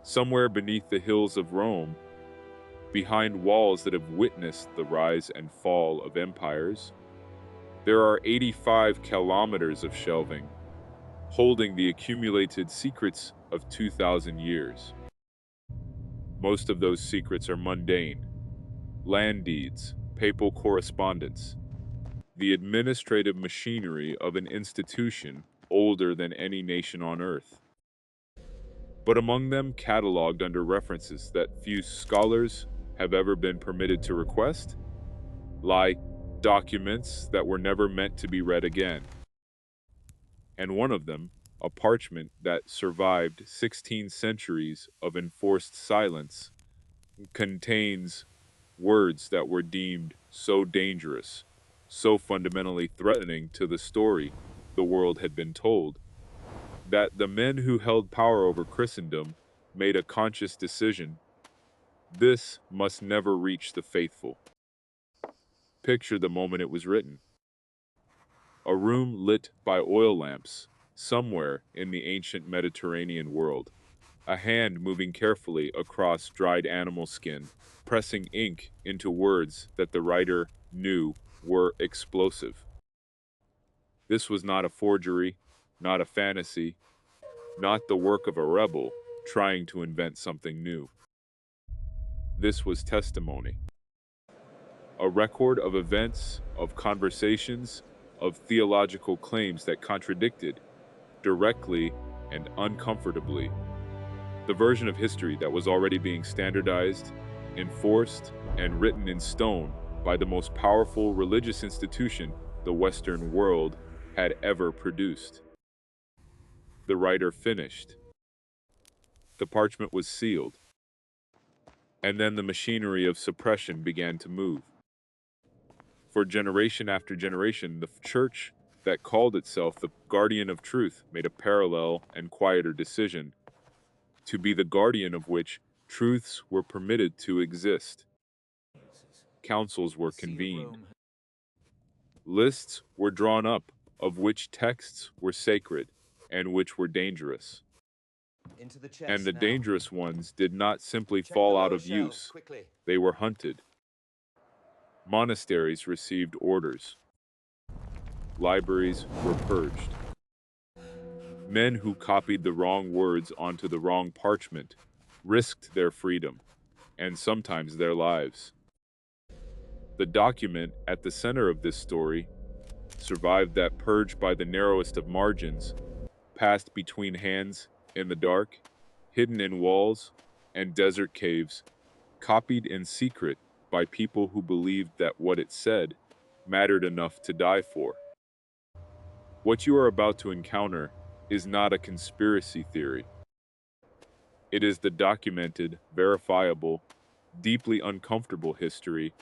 Somewhere beneath the hills of Rome, behind walls that have witnessed the rise and fall of empires, there are 85 kilometers of shelving, holding the accumulated secrets of 2,000 years. Most of those secrets are mundane: land deeds, papal correspondence, the administrative machinery of an institution older than any nation on earth. But among them, cataloged under references that few scholars have ever been permitted to request, lie documents that were never meant to be read again. And one of them, a parchment that survived 16 centuries of enforced silence, contains words that were deemed so dangerous, so fundamentally threatening to the story the world had been told, that the men who held power over Christendom made a conscious decision: this must never reach the faithful. Picture the moment it was written. A room lit by oil lamps, somewhere in the ancient Mediterranean world. A hand moving carefully across dried animal skin, pressing ink into words that the writer knew were explosive. This was not a forgery, not a fantasy, not the work of a rebel trying to invent something new. This was testimony. A record of events, of conversations, of theological claims that contradicted, directly and uncomfortably, the version of history that was already being standardized, enforced, and written in stone by the most powerful religious institution the Western world had ever produced. The writer finished. The parchment was sealed. And then the machinery of suppression began to move. For generation after generation, the church that called itself the guardian of truth made a parallel and quieter decision, to be the guardian of which truths were permitted to exist. Councils were convened. Lists were drawn up of which texts were sacred and which were dangerous. And the dangerous ones did not simply fall out of use. They were hunted. Monasteries received orders. Libraries were purged. Men who copied the wrong words onto the wrong parchment risked their freedom, and sometimes their lives. The document at the center of this story survived that purge by the narrowest of margins, passed between hands in the dark, hidden in walls and desert caves, copied in secret by people who believed that what it said mattered enough to die for. What you are about to encounter is not a conspiracy theory. It is the documented, verifiable, deeply uncomfortable history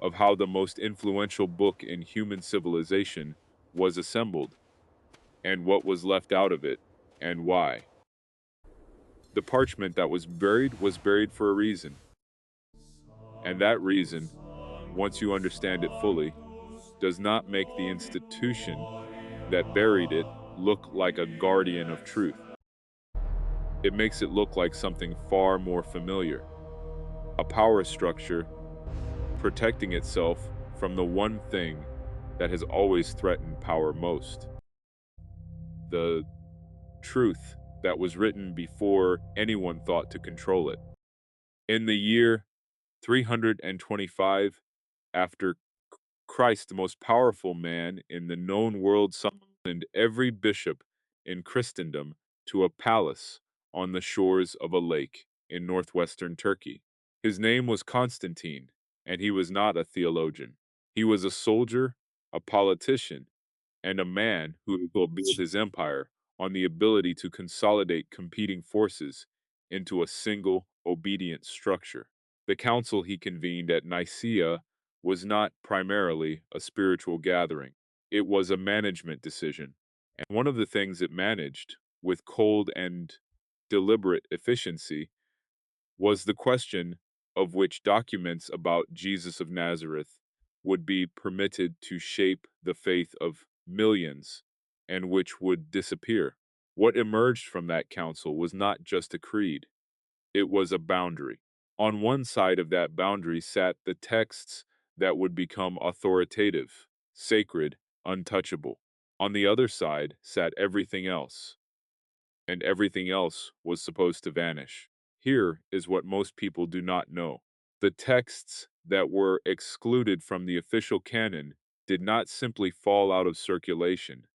of how the most influential book in human civilization was assembled, and what was left out of it, and why. The parchment that was buried for a reason. And that reason, once you understand it fully, does not make the institution that buried it look like a guardian of truth. It makes it look like something far more familiar. A power structure protecting itself from the one thing that has always threatened power most. The truth that was written before anyone thought to control it. In the year 325 after Christ, the most powerful man in the known world, summoned every bishop in Christendom to a palace on the shores of a lake in northwestern Turkey. His name was Constantine, and he was not a theologian. He was a soldier, a politician, and a man who built his empire on the ability to consolidate competing forces into a single obedient structure. The council he convened at Nicaea was not primarily a spiritual gathering. It was a management decision. And one of the things it managed, with cold and deliberate efficiency, was the question of which documents about Jesus of Nazareth would be permitted to shape the faith of millions and which would disappear. What emerged from that council was not just a creed. It was a boundary. On one side of that boundary sat the texts that would become authoritative, sacred, untouchable. On the other side sat everything else, and everything else was supposed to vanish. Here is what most people do not know. The texts that were excluded from the official canon did not simply fall out of circulation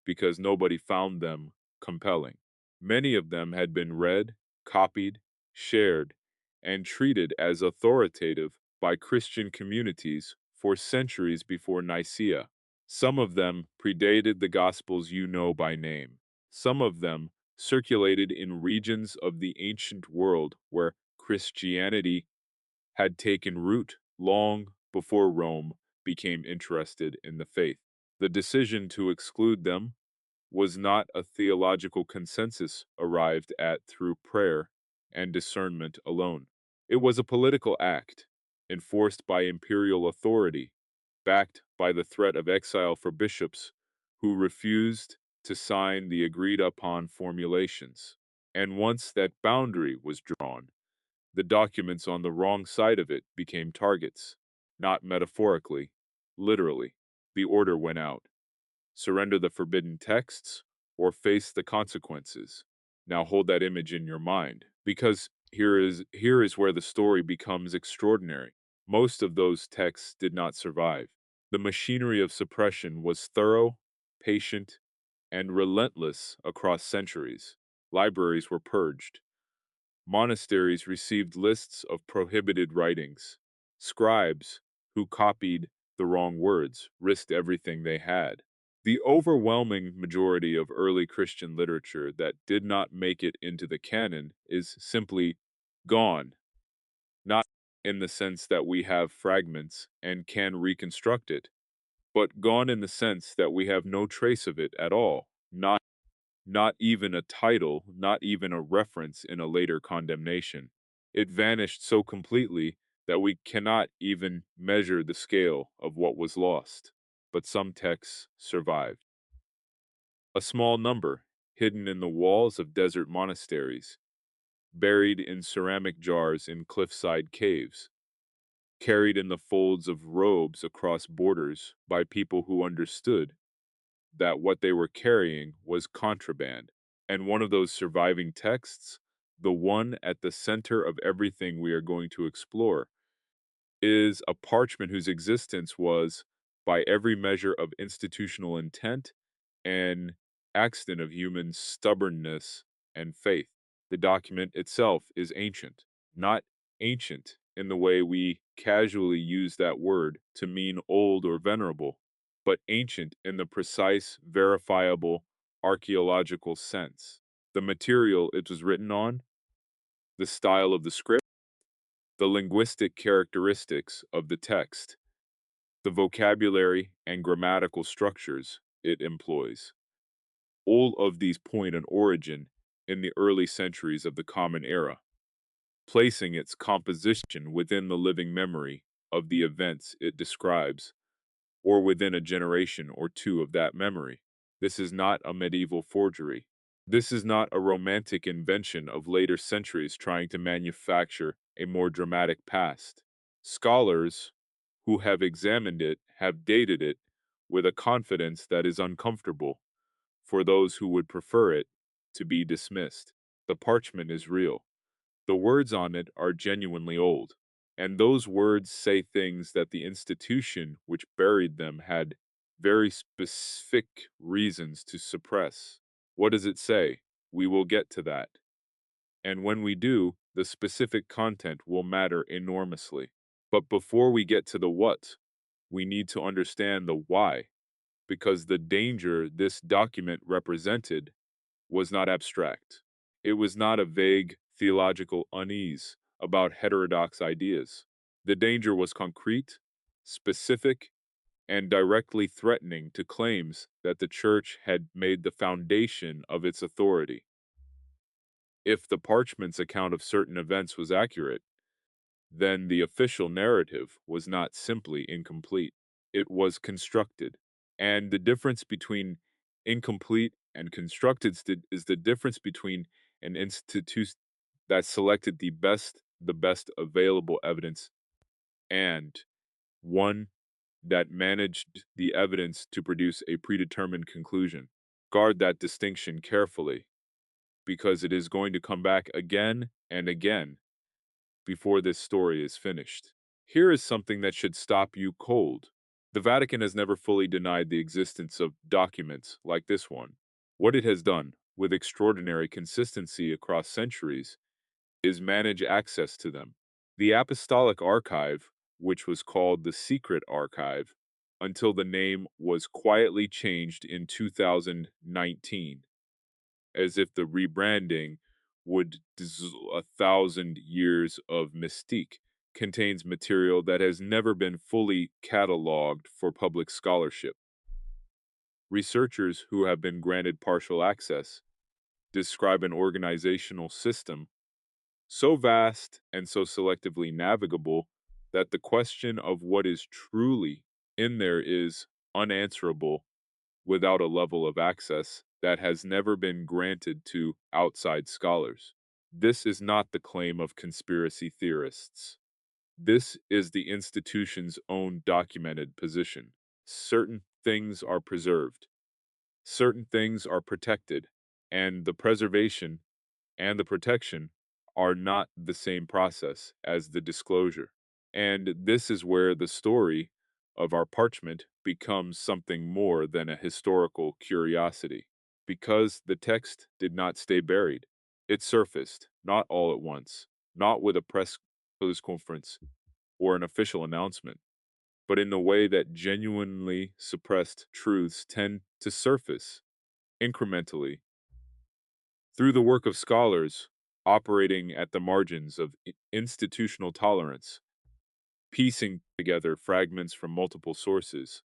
because nobody found them compelling. Many of them had been read, copied, shared, and treated as authoritative by Christian communities for centuries before Nicaea. Some of them predated the Gospels you know by name. Some of them circulated in regions of the ancient world where Christianity had taken root long before Rome became interested in the faith. The decision to exclude them was not a theological consensus arrived at through prayer and discernment alone. It was a political act, enforced by imperial authority, backed by the threat of exile for bishops who refused to sign the agreed upon formulations. And once that boundary was drawn, the documents on the wrong side of it became targets, not metaphorically, literally. The order went out: surrender the forbidden texts, or face the consequences. Now hold that image in your mind, because here is where the story becomes extraordinary. Most of those texts did not survive. The machinery of suppression was thorough, patient, and relentless across centuries. Libraries were purged. Monasteries received lists of prohibited writings. Scribes, who copied the wrong words, risked everything they had. The overwhelming majority of early Christian literature that did not make it into the canon is simply gone, not in the sense that we have fragments and can reconstruct it, but gone in the sense that we have no trace of it at all, not even a title, not even a reference in a later condemnation. It vanished so completely that we cannot even measure the scale of what was lost. But some texts survived. A small number, hidden in the walls of desert monasteries, buried in ceramic jars in cliffside caves, carried in the folds of robes across borders by people who understood that what they were carrying was contraband. And one of those surviving texts, the one at the center of everything we are going to explore, is a parchment whose existence was, by every measure of institutional intent, an accident of human stubbornness and faith. The document itself is ancient, not ancient in the way we casually use that word to mean old or venerable, but ancient in the precise, verifiable, archaeological sense. The material it was written on, the style of the script, the linguistic characteristics of the text, the vocabulary and grammatical structures it employs. All of these point an origin in the early centuries of the Common Era, placing its composition within the living memory of the events it describes, or within a generation or two of that memory. This is not a medieval forgery. This is not a romantic invention of later centuries trying to manufacture a more dramatic past. Scholars who have examined it have dated it with a confidence that is uncomfortable for those who would prefer it to be dismissed. The parchment is real. The words on it are genuinely old, and those words say things that the institution which buried them had very specific reasons to suppress. What does it say? We will get to that. And when we do, the specific content will matter enormously. But before we get to the what, we need to understand the why, because the danger this document represented was not abstract. It was not a vague theological unease about heterodox ideas. The danger was concrete, specific, and directly threatening to claims that the Church had made the foundation of its authority. If the parchment's account of certain events was accurate, then the official narrative was not simply incomplete. It was constructed. And the difference between incomplete and constructed is the difference between an institution that selected the best available evidence, and one that managed the evidence to produce a predetermined conclusion. Guard that distinction carefully, because it is going to come back again and again before this story is finished. Here is something that should stop you cold. The Vatican has never fully denied the existence of documents like this one. What it has done, with extraordinary consistency across centuries, is manage access to them. The Apostolic Archive, which was called the Secret Archive, until the name was quietly changed in 2019, as if the rebranding would dissolve 1,000 years of mystique, contains material that has never been fully cataloged for public scholarship. Researchers who have been granted partial access describe an organizational system so vast and so selectively navigable that the question of what is truly in there is unanswerable without a level of access that has never been granted to outside scholars. This is not the claim of conspiracy theorists. This is the institution's own documented position. Certain things are preserved, certain things are protected, and the preservation and the protection are not the same process as the disclosure. And this is where the story of our parchment becomes something more than a historical curiosity. Because the text did not stay buried, it surfaced, not all at once, not with a press conference or an official announcement, but in the way that genuinely suppressed truths tend to surface incrementally through the work of scholars operating at the margins of institutional tolerance, piecing together fragments from multiple sources,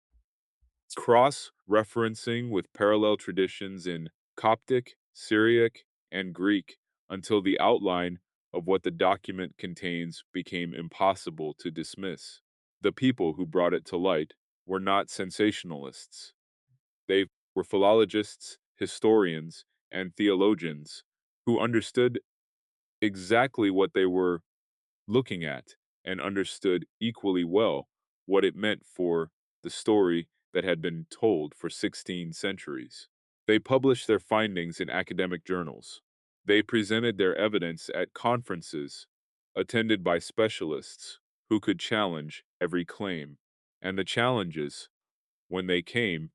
cross referencing with parallel traditions in Coptic, Syriac, and Greek until the outline of what the document contains became impossible to dismiss. The people who brought it to light were not sensationalists. They were philologists, historians, and theologians who understood exactly what they were looking at and understood equally well what it meant for the story that had been told for 16 centuries. They published their findings in academic journals. They presented their evidence at conferences attended by specialists who could challenge every claim. And the challenges, when they came,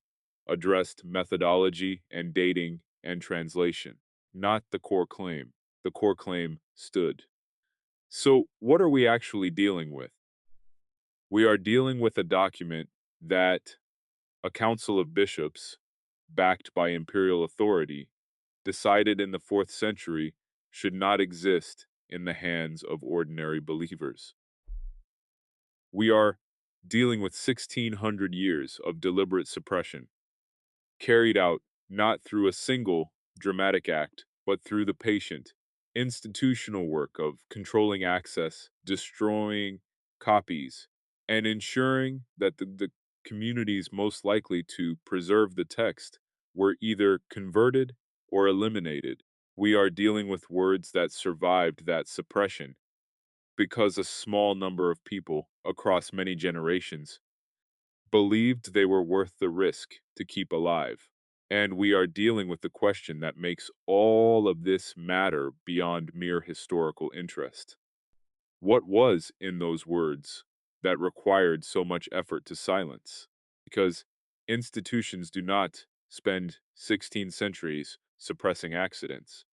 addressed methodology and dating and translation, not the core claim. The core claim stood. So, what are we actually dealing with? We are dealing with a document that a council of bishops, backed by imperial authority, decided in the 4th century should not exist in the hands of ordinary believers. We are dealing with 1,600 years of deliberate suppression, carried out not through a single dramatic act, but through the patient, institutional work of controlling access, destroying copies, and ensuring that the communities most likely to preserve the text were either converted or eliminated. We are dealing with words that survived that suppression because a small number of people across many generations believed they were worth the risk to keep alive. And we are dealing with the question that makes all of this matter beyond mere historical interest. What was in those words that required so much effort to silence? Because institutions do not spend 16 centuries suppressing accidents,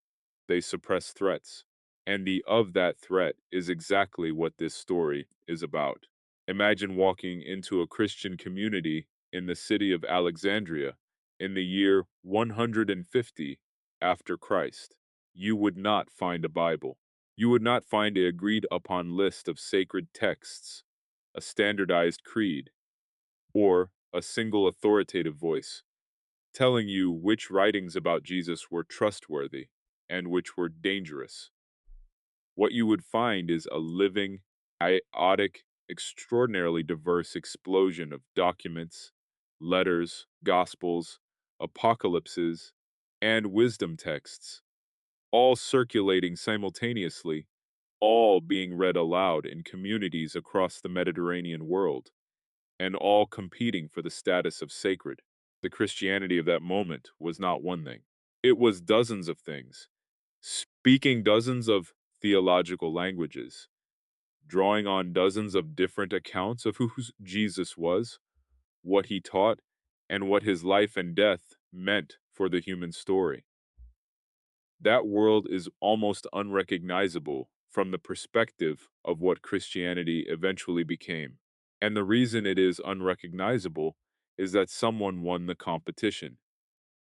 they suppress threats. And the of that threat is exactly what this story is about. Imagine walking into a Christian community in the city of Alexandria in the year 150 after Christ. You would not find a Bible. You would not find a agreed upon list of sacred texts, a standardized creed, or a single authoritative voice telling you which writings about Jesus were trustworthy and which were dangerous. What you would find is a living, chaotic, extraordinarily diverse explosion of documents, letters, gospels, apocalypses, and wisdom texts, all circulating simultaneously, all being read aloud in communities across the Mediterranean world, and all competing for the status of sacred. The Christianity of that moment was not one thing. It was dozens of things, speaking dozens of theological languages, drawing on dozens of different accounts of who Jesus was, what he taught, and what his life and death meant for the human story. That world is almost unrecognizable from the perspective of what Christianity eventually became. And the reason it is unrecognizable is that someone won the competition.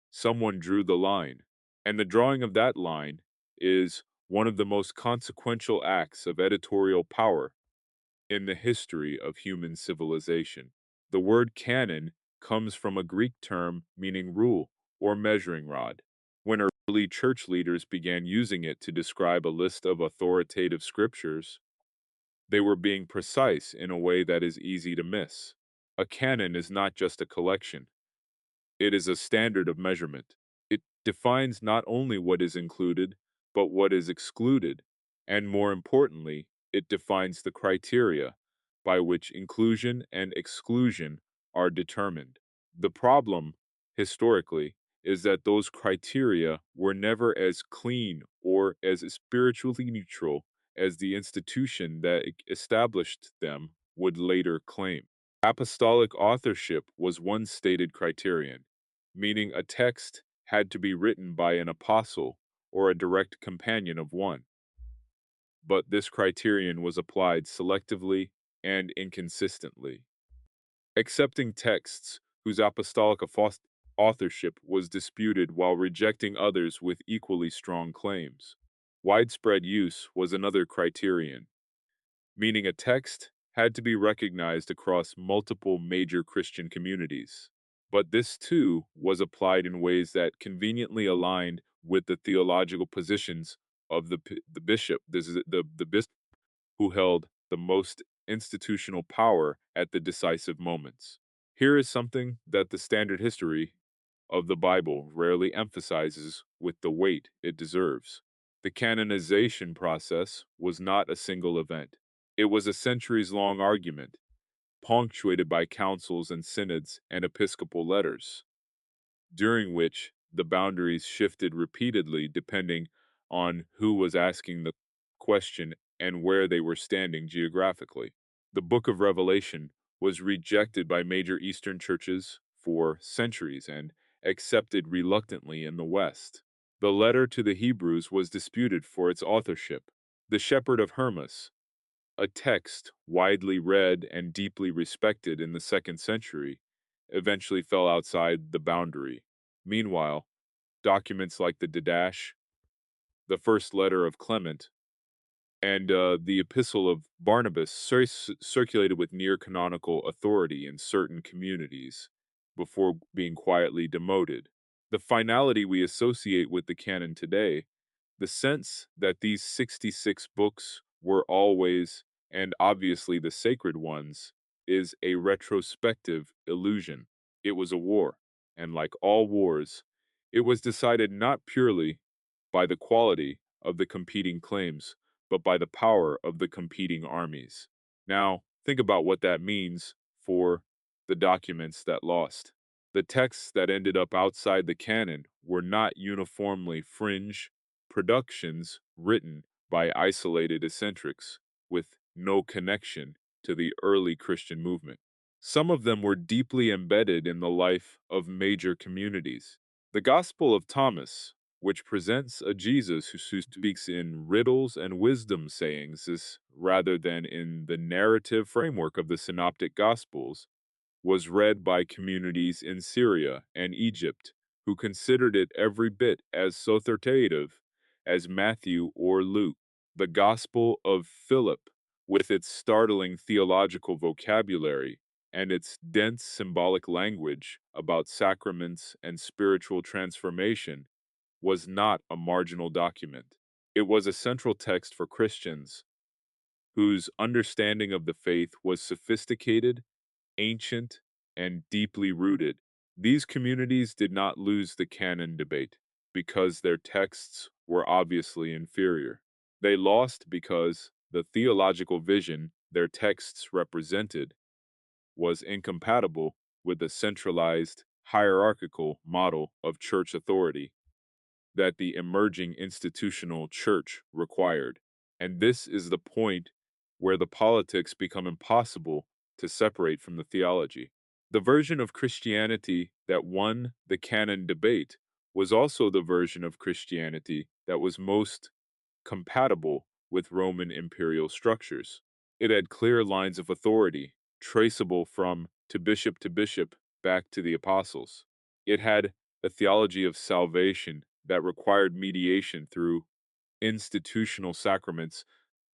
Someone drew the line. And the drawing of that line is one of the most consequential acts of editorial power in the history of human civilization. The word canon comes from a Greek term meaning rule or measuring rod. When early church leaders began using it to describe a list of authoritative scriptures, they were being precise in a way that is easy to miss. A canon is not just a collection, it is a standard of measurement. It defines not only what is included, but what is excluded, and more importantly, it defines the criteria by which inclusion and exclusion are determined. The problem, historically, is that those criteria were never as clean or as spiritually neutral as the institution that established them would later claim. Apostolic authorship was one stated criterion, meaning a text had to be written by an apostle or a direct companion of one. But this criterion was applied selectively and inconsistently, accepting texts whose authorship was disputed while rejecting others with equally strong claims. Widespread use was another criterion, meaning a text had to be recognized across multiple major Christian communities. But this too was applied in ways that conveniently aligned with the theological positions of the bishop. This is the bishop who held the most institutional power at the decisive moments. Here is something that the standard history of the Bible rarely emphasizes with the weight it deserves. The canonization process was not a single event. It was a centuries long argument, punctuated by councils and synods and episcopal letters, during which the boundaries shifted repeatedly depending on who was asking the question and where they were standing geographically. The book of Revelation was rejected by major Eastern churches for centuries and accepted reluctantly in the West. The letter to the Hebrews was disputed for its authorship. The Shepherd of Hermas, a text widely read and deeply respected in the 2nd century, eventually fell outside the boundary. Meanwhile, documents like the Didache, the first letter of Clement, and the Epistle of Barnabas circulated with near canonical authority in certain communities before being quietly demoted. The finality we associate with the canon today, the sense that these 66 books were always and obviously the sacred ones, is a retrospective illusion. It was a war, and like all wars, it was decided not purely by the quality of the competing claims, but by the power of the competing armies. Now, think about what that means for the documents that lost. The texts that ended up outside the canon were not uniformly fringe productions written by isolated eccentrics with no connection to the early Christian movement. Some of them were deeply embedded in the life of major communities. The Gospel of Thomas, which presents a Jesus who speaks in riddles and wisdom sayings rather than in the narrative framework of the Synoptic Gospels, was read by communities in Syria and Egypt who considered it every bit as authoritative as Matthew or Luke. The Gospel of Philip, with its startling theological vocabulary and its dense symbolic language about sacraments and spiritual transformation, was not a marginal document. It was a central text for Christians whose understanding of the faith was sophisticated, ancient, and deeply rooted. These communities did not lose the canon debate. because their texts were obviously inferior. They lost because the theological vision their texts represented was incompatible with the centralized, hierarchical model of church authority that the emerging institutional church required. And this is the point where the politics become impossible to separate from the theology. The version of Christianity that won the canon debate was also the version of Christianity that was most compatible with Roman imperial structures. It had clear lines of authority, traceable from to bishop back to the apostles. It had a theology of salvation that required mediation through institutional sacraments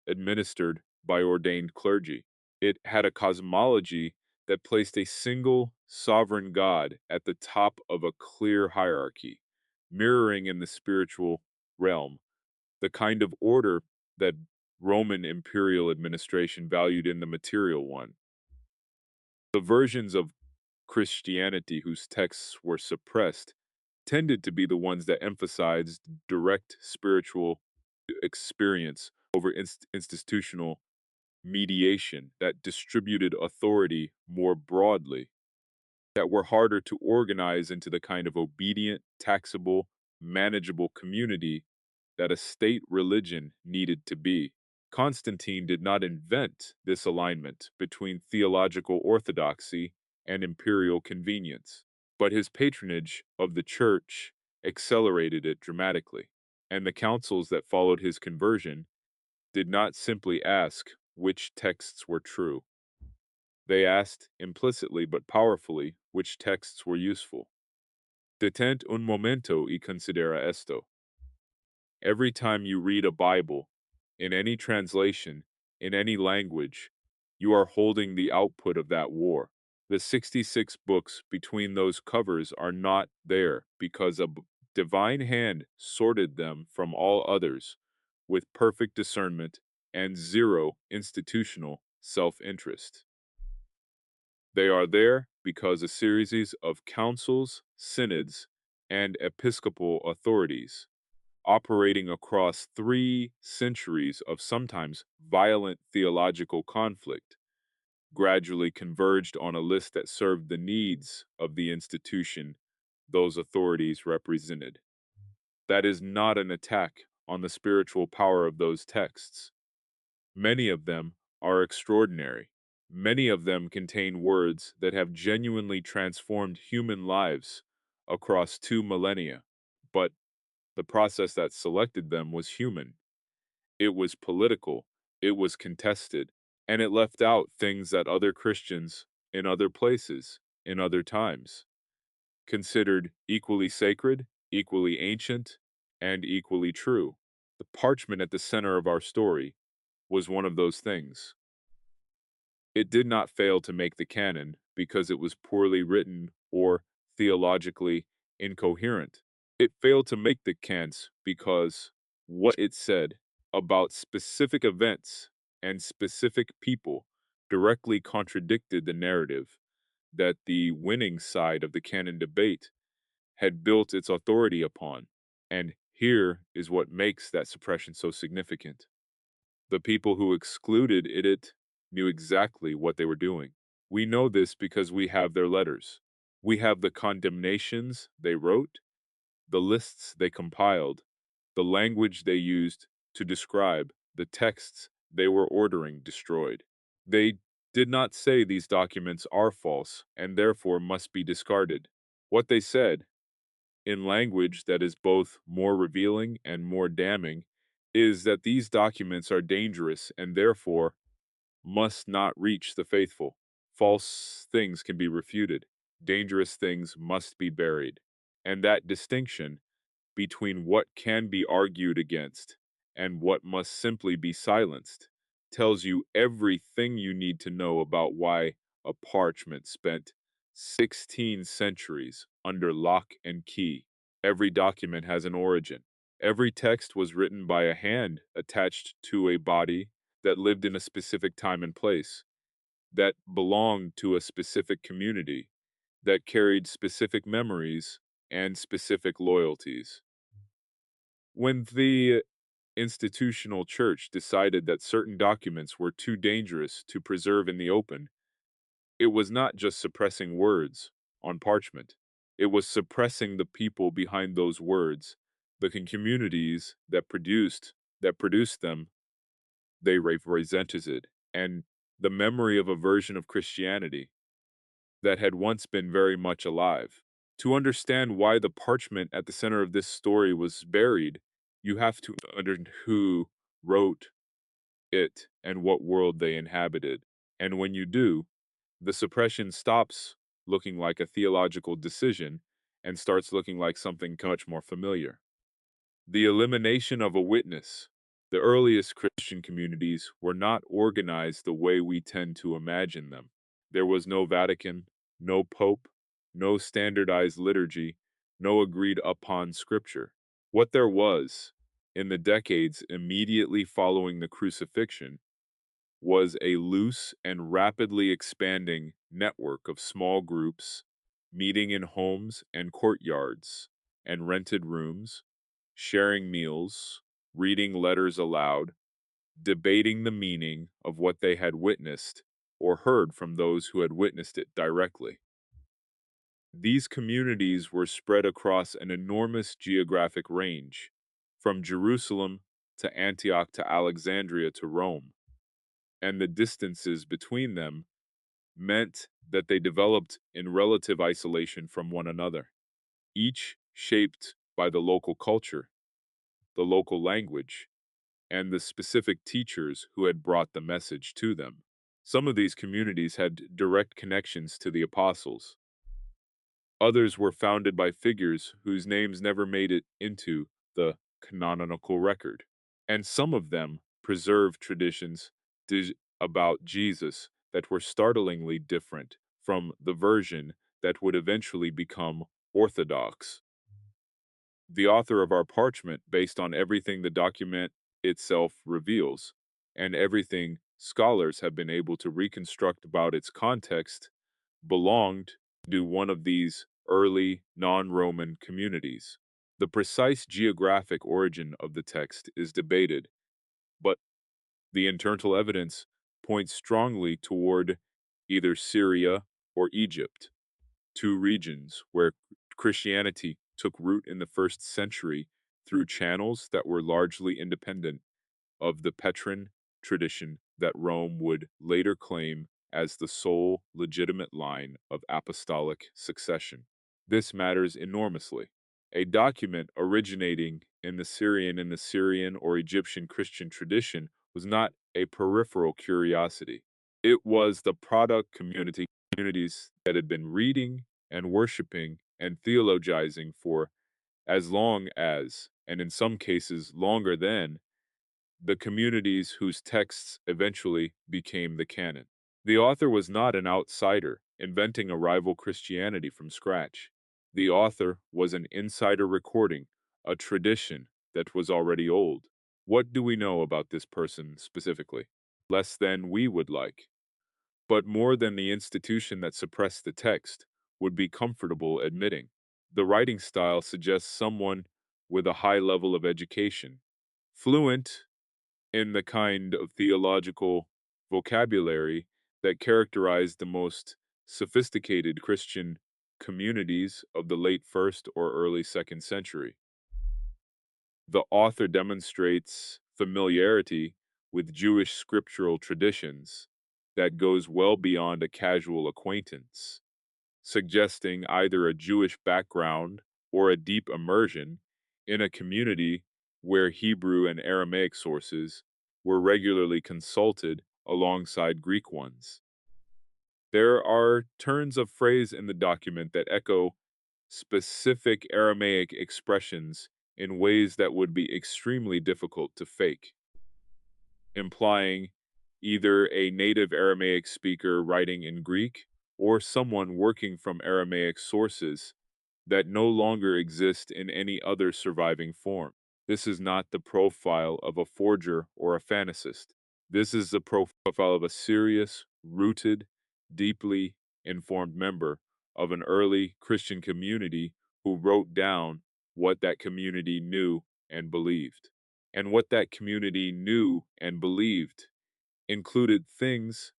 administered by ordained clergy. It had a cosmology that placed a single sovereign God at the top of a clear hierarchy, mirroring in the spiritual realm the kind of order that Roman imperial administration valued in the material one. The versions of Christianity whose texts were suppressed tended to be the ones that emphasized direct spiritual experience over institutional mediation, that distributed authority more broadly, that were harder to organize into the kind of obedient, taxable, manageable community that a state religion needed to be. Constantine did not invent this alignment between theological orthodoxy and imperial convenience, but his patronage of the church accelerated it dramatically, and the councils that followed his conversion did not simply ask which texts were true. They asked implicitly but powerfully which texts were useful. Detente un momento y considera esto. Every time you read a Bible, in any translation, in any language, you are holding the output of that war. The 66 books between those covers are not there because a divine hand sorted them from all others with perfect discernment and zero institutional self-interest. They are there because a series of councils, synods, and episcopal authorities operating across 3 centuries of sometimes violent theological conflict, gradually converged on a list that served the needs of the institution those authorities represented. That is not an attack on the spiritual power of those texts. Many of them are extraordinary. Many of them contain words that have genuinely transformed human lives across 2 millennia. But the process that selected them was human. It was political, it was contested, and it left out things that other Christians in other places, in other times, considered equally sacred, equally ancient, and equally true. The parchment at the center of our story was one of those things. It did not fail to make the canon because it was poorly written or theologically incoherent. It failed to make the cants because what it said about specific events and specific people directly contradicted the narrative that the winning side of the canon debate had built its authority upon. And here is what makes that suppression so significant. The people who excluded it knew exactly what they were doing. We know this because we have their letters. We have the condemnations they wrote, the lists they compiled, the language they used to describe the texts they were ordering destroyed. They did not say these documents are false and therefore must be discarded. What they said, in language that is both more revealing and more damning, is that these documents are dangerous and therefore must not reach the faithful. False things can be refuted. Dangerous things must be buried. And that distinction between what can be argued against and what must simply be silenced tells you everything you need to know about why a parchment spent 16 centuries under lock and key. Every document has an origin. Every text was written by a hand attached to a body that lived in a specific time and place, that belonged to a specific community, that carried specific memories and specific loyalties. When the institutional church decided that certain documents were too dangerous to preserve in the open, it was not just suppressing words on parchment. It was suppressing the people behind those words, the communities that produced them. They resented it, and the memory of a version of Christianity that had once been very much alive. To understand why the parchment at the center of this story was buried, you have to understand who wrote it and what world they inhabited. And when you do, the suppression stops looking like a theological decision and starts looking like something much more familiar. The elimination of a witness. The earliest Christian communities were not organized the way we tend to imagine them. There was no Vatican, no Pope, no standardized liturgy, no agreed upon scripture. What there was, in the decades immediately following the crucifixion, was a loose and rapidly expanding network of small groups meeting in homes and courtyards and rented rooms, sharing meals, reading letters aloud, debating the meaning of what they had witnessed or heard from those who had witnessed it directly. These communities were spread across an enormous geographic range, from Jerusalem to Antioch to Alexandria to Rome, and the distances between them meant that they developed in relative isolation from one another, each shaped by the local culture, the local language, and the specific teachers who had brought the message to them. Some of these communities had direct connections to the apostles. Others were founded by figures whose names never made it into the canonical record. And some of them preserved traditions about Jesus that were startlingly different from the version that would eventually become orthodox. The author of our parchment, based on everything the document itself reveals, and everything scholars have been able to reconstruct about its context, belonged to one of these early non-Roman communities. The precise geographic origin of the text is debated, but the internal evidence points strongly toward either Syria or Egypt, two regions where Christianity took root in the first century through channels that were largely independent of the Petrine tradition that Rome would later claim as the sole legitimate line of apostolic succession. This matters enormously. A document originating in the Syrian or Egyptian Christian tradition was not a peripheral curiosity. It was the product communities that had been reading and worshiping and theologizing for as long as, and in some cases longer than, the communities whose texts eventually became the canon. The author was not an outsider inventing a rival Christianity from scratch. The author was an insider recording a tradition that was already old. What do we know about this person specifically? Less than we would like, but more than the institution that suppressed the text would be comfortable admitting. The writing style suggests someone with a high level of education, fluent in the kind of theological vocabulary that characterized the most sophisticated Christian communities of the late first or early second century. The author demonstrates familiarity with Jewish scriptural traditions that goes well beyond a casual acquaintance, suggesting either a Jewish background or a deep immersion in a community where Hebrew and Aramaic sources were regularly consulted alongside Greek ones. There are turns of phrase in the document that echo specific Aramaic expressions in ways that would be extremely difficult to fake, implying either a native Aramaic speaker writing in Greek or someone working from Aramaic sources that no longer exist in any other surviving form. This is not the profile of a forger or a fantasist. This is the profile of a serious, rooted, deeply informed member of an early Christian community who wrote down what that community knew and believed. And what that community knew and believed included things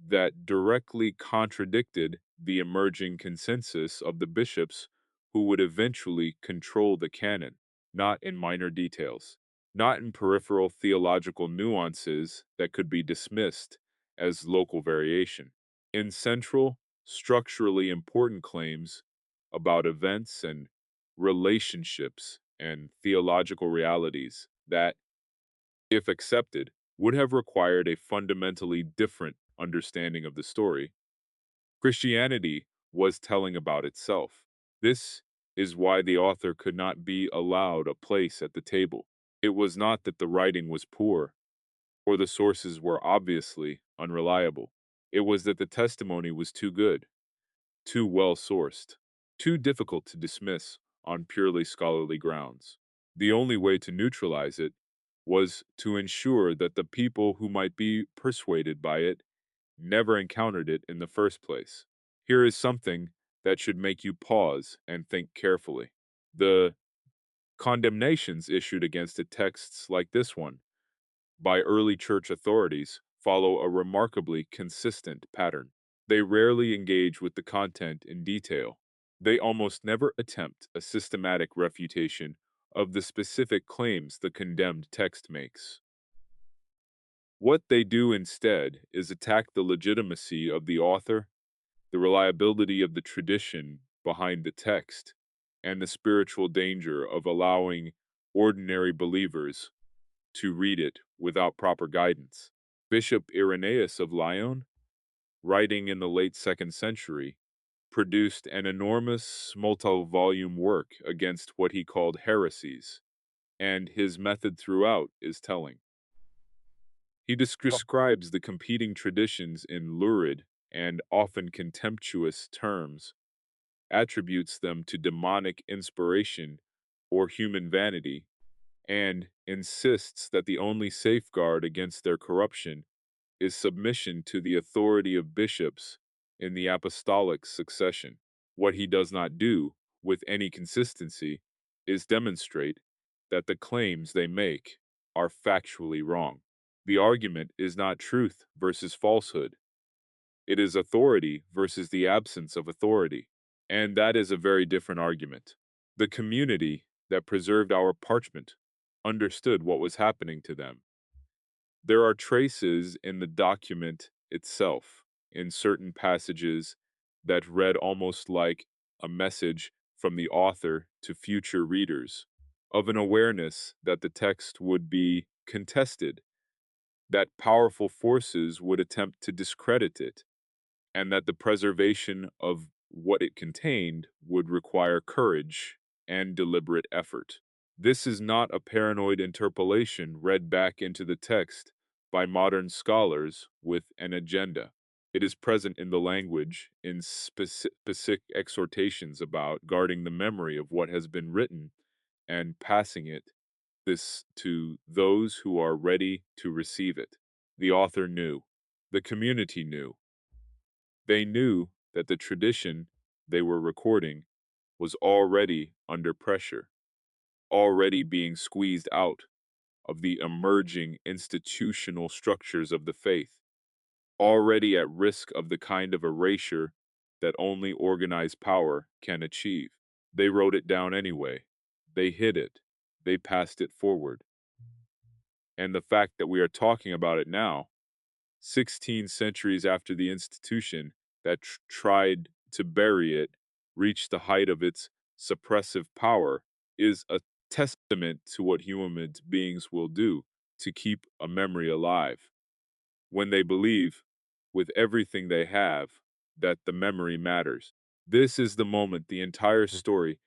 that directly contradicted the emerging consensus of the bishops who would eventually control the canon, not in minor details, not in peripheral theological nuances that could be dismissed as local variation, in central, structurally important claims about events and relationships and theological realities that, if accepted, would have required a fundamentally different understanding of the story. Christianity was telling about itself. This is why the author could not be allowed a place at the table. It was not that the writing was poor, or the sources were obviously unreliable. It was that the testimony was too good, too well sourced, too difficult to dismiss on purely scholarly grounds. The only way to neutralize it was to ensure that the people who might be persuaded by it never encountered it in the first place. Here is something that should make you pause and think carefully. The condemnations issued against texts like this one by early church authorities follow a remarkably consistent pattern. They rarely engage with the content in detail. They almost never attempt a systematic refutation of the specific claims the condemned text makes. What they do instead is attack the legitimacy of the author, the reliability of the tradition behind the text, and the spiritual danger of allowing ordinary believers to read it without proper guidance. Bishop Irenaeus of Lyon, writing in the late 2nd century, produced an enormous multi-volume work against what he called heresies, and his method throughout is telling. He describes the competing traditions in lurid and often contemptuous terms, attributes them to demonic inspiration or human vanity, and insists that the only safeguard against their corruption is submission to the authority of bishops in the apostolic succession. What he does not do, with any consistency, is demonstrate that the claims they make are factually wrong. The argument is not truth versus falsehood. It is authority versus the absence of authority. And that is a very different argument. The community that preserved our parchment understood what was happening to them. There are traces in the document itself, in certain passages that read almost like a message from the author to future readers, of an awareness that the text would be contested, that powerful forces would attempt to discredit it, and that the preservation of what it contained would require courage and deliberate effort. This is not a paranoid interpolation read back into the text by modern scholars with an agenda. It is present in the language, in specific exhortations about guarding the memory of what has been written and passing this to those who are ready to receive it. The author knew. The community knew. They knew that the tradition they were recording was already under pressure, already being squeezed out of the emerging institutional structures of the faith, already at risk of the kind of erasure that only organized power can achieve. They wrote it down anyway. They hid it. They passed it forward. And the fact that we are talking about it now, 16 centuries after the institution that tried to bury it reached the height of its suppressive power, is a testament to what human beings will do to keep a memory alive when they believe with everything they have that the memory matters. This is the moment the entire story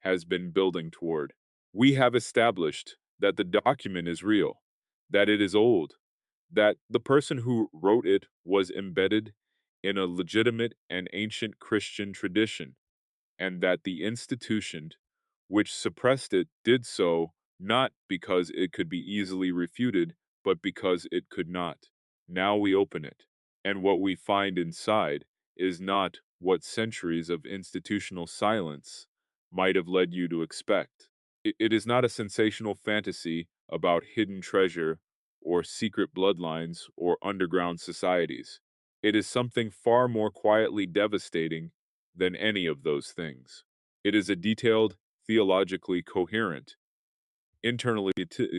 has been building toward. We have established that the document is real, that it is old, that the person who wrote it was embedded in a legitimate and ancient Christian tradition, and that the institution which suppressed it did so not because it could be easily refuted, but because it could not. Now we open it, and what we find inside is not what centuries of institutional silence might have led you to expect. It is not a sensational fantasy about hidden treasure or secret bloodlines or underground societies. It is something far more quietly devastating than any of those things. It is a detailed, theologically coherent, internally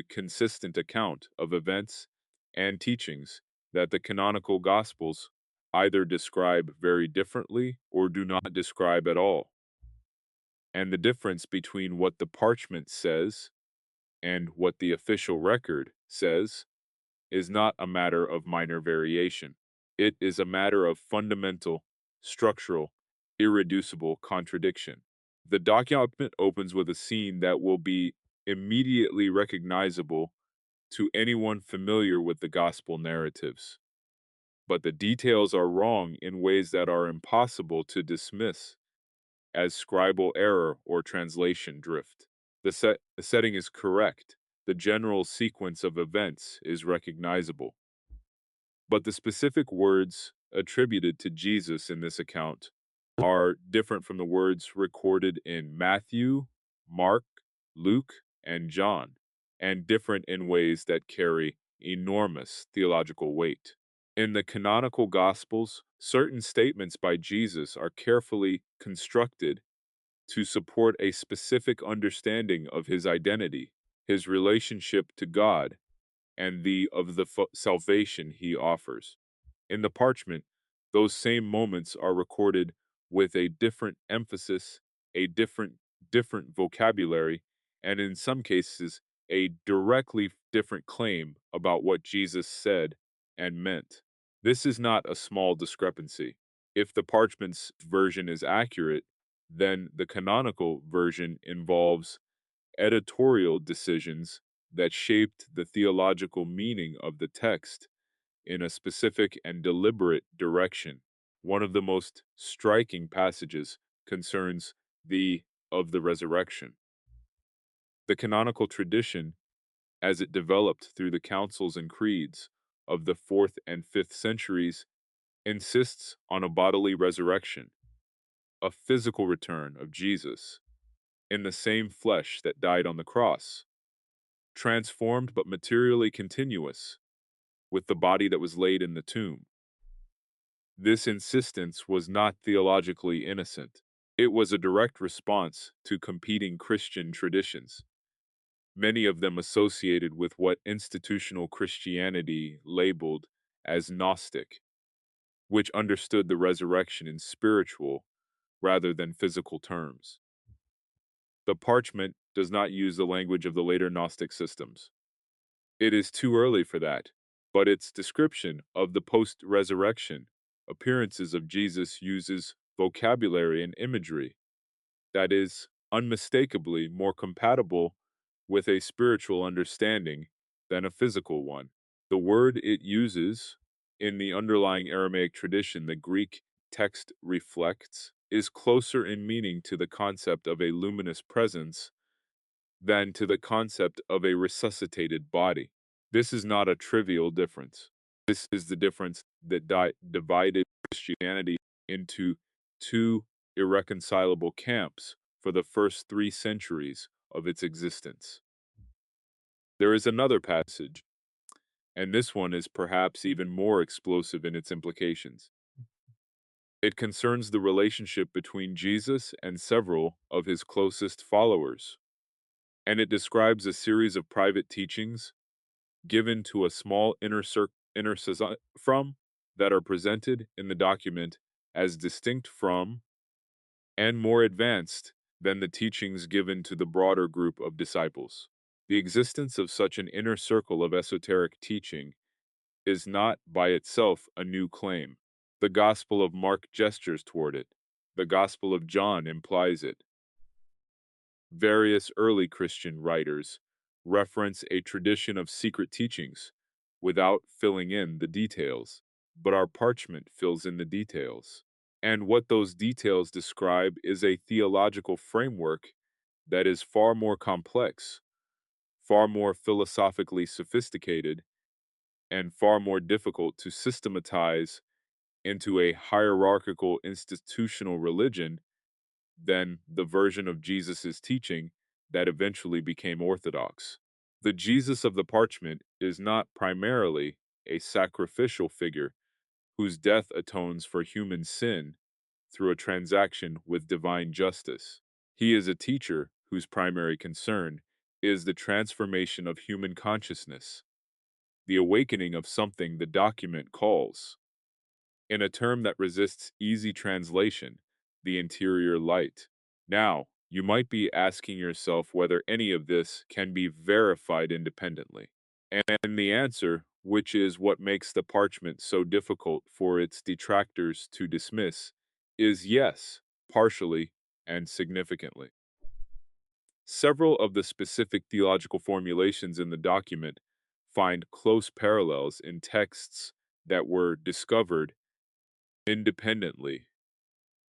consistent account of events and teachings that the canonical Gospels either describe very differently or do not describe at all. And the difference between what the parchment says and what the official record says is not a matter of minor variation. It is a matter of fundamental, structural, irreducible contradiction. The document opens with a scene that will be immediately recognizable to anyone familiar with the gospel narratives. But the details are wrong in ways that are impossible to dismiss as scribal error or translation drift. The setting is correct. The general sequence of events is recognizable. But the specific words attributed to Jesus in this account are different from the words recorded in Matthew, Mark, Luke, and John, and different in ways that carry enormous theological weight. In the canonical Gospels, certain statements by Jesus are carefully constructed to support a specific understanding of his identity, his relationship to God, and the salvation he offers. In the parchment, those same moments are recorded with a different emphasis, a different vocabulary, and in some cases, a directly different claim about what Jesus said and meant. This is not a small discrepancy. If the parchment's version is accurate, then the canonical version involves editorial decisions that shaped the theological meaning of the text in a specific and deliberate direction. One of the most striking passages concerns the of the resurrection. The canonical tradition, as it developed through the councils and creeds of the 4th and 5th centuries, insists on a bodily resurrection, a physical return of Jesus in the same flesh that died on the cross, transformed but materially continuous with the body that was laid in the tomb. This insistence was not theologically innocent. It was a direct response to competing Christian traditions, many of them associated with what institutional Christianity labeled as Gnostic, which understood the resurrection in spiritual rather than physical terms. The parchment does not use the language of the later Gnostic systems. It is too early for that, but its description of the post-resurrection appearances of Jesus uses vocabulary and imagery that is unmistakably more compatible with a spiritual understanding than a physical one. The word it uses in the underlying Aramaic tradition the Greek text reflects is closer in meaning to the concept of a luminous presence than to the concept of a resuscitated body. This is not a trivial difference. This is the difference that divided Christianity into two irreconcilable camps for the first 3 centuries of its existence. There is another passage, and this one is perhaps even more explosive in its implications. It concerns the relationship between Jesus and several of his closest followers, and it describes a series of private teachings given to a small from that are presented in the document as distinct from and more advanced than the teachings given to the broader group of disciples. The existence of such an inner circle of esoteric teaching is not by itself a new claim. The Gospel of Mark gestures toward it. The Gospel of John implies it. Various early Christian writers reference a tradition of secret teachings without filling in the details, but our parchment fills in the details. And what those details describe is a theological framework that is far more complex, far more philosophically sophisticated, and far more difficult to systematize into a hierarchical institutional religion than the version of Jesus' teaching that eventually became orthodox. The Jesus of the parchment is not primarily a sacrificial figure whose death atones for human sin through a transaction with divine justice. He is a teacher whose primary concern is the transformation of human consciousness, the awakening of something the document calls, in a term that resists easy translation, the interior light. Now, you might be asking yourself whether any of this can be verified independently. And the answer, which is what makes the parchment so difficult for its detractors to dismiss, is yes, partially and significantly. Several of the specific theological formulations in the document find close parallels in texts that were discovered independently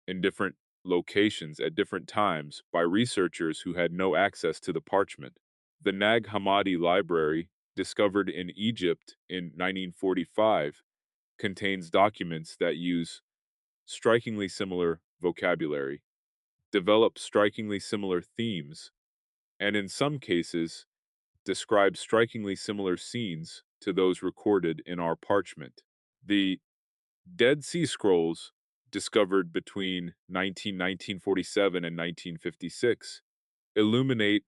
in different locations at different times by researchers who had no access to the parchment. The Nag Hammadi Library, discovered in Egypt in 1945, contains documents that use strikingly similar vocabulary, develop strikingly similar themes, and in some cases, describe strikingly similar scenes to those recorded in our parchment. The Dead Sea Scrolls, discovered between 1947 and 1956, illuminate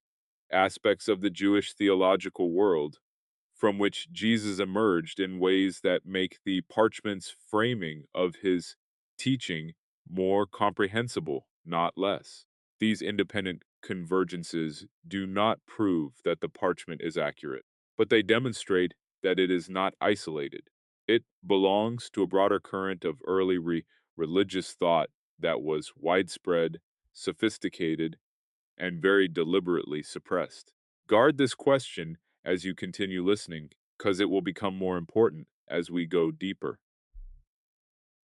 aspects of the Jewish theological world from which Jesus emerged in ways that make the parchment's framing of his teaching more comprehensible, not less. These independent convergences do not prove that the parchment is accurate, but they demonstrate that it is not isolated. It belongs to a broader current of early religious thought that was widespread, sophisticated, and very deliberately suppressed. Guard this question as you continue listening, because it will become more important as we go deeper.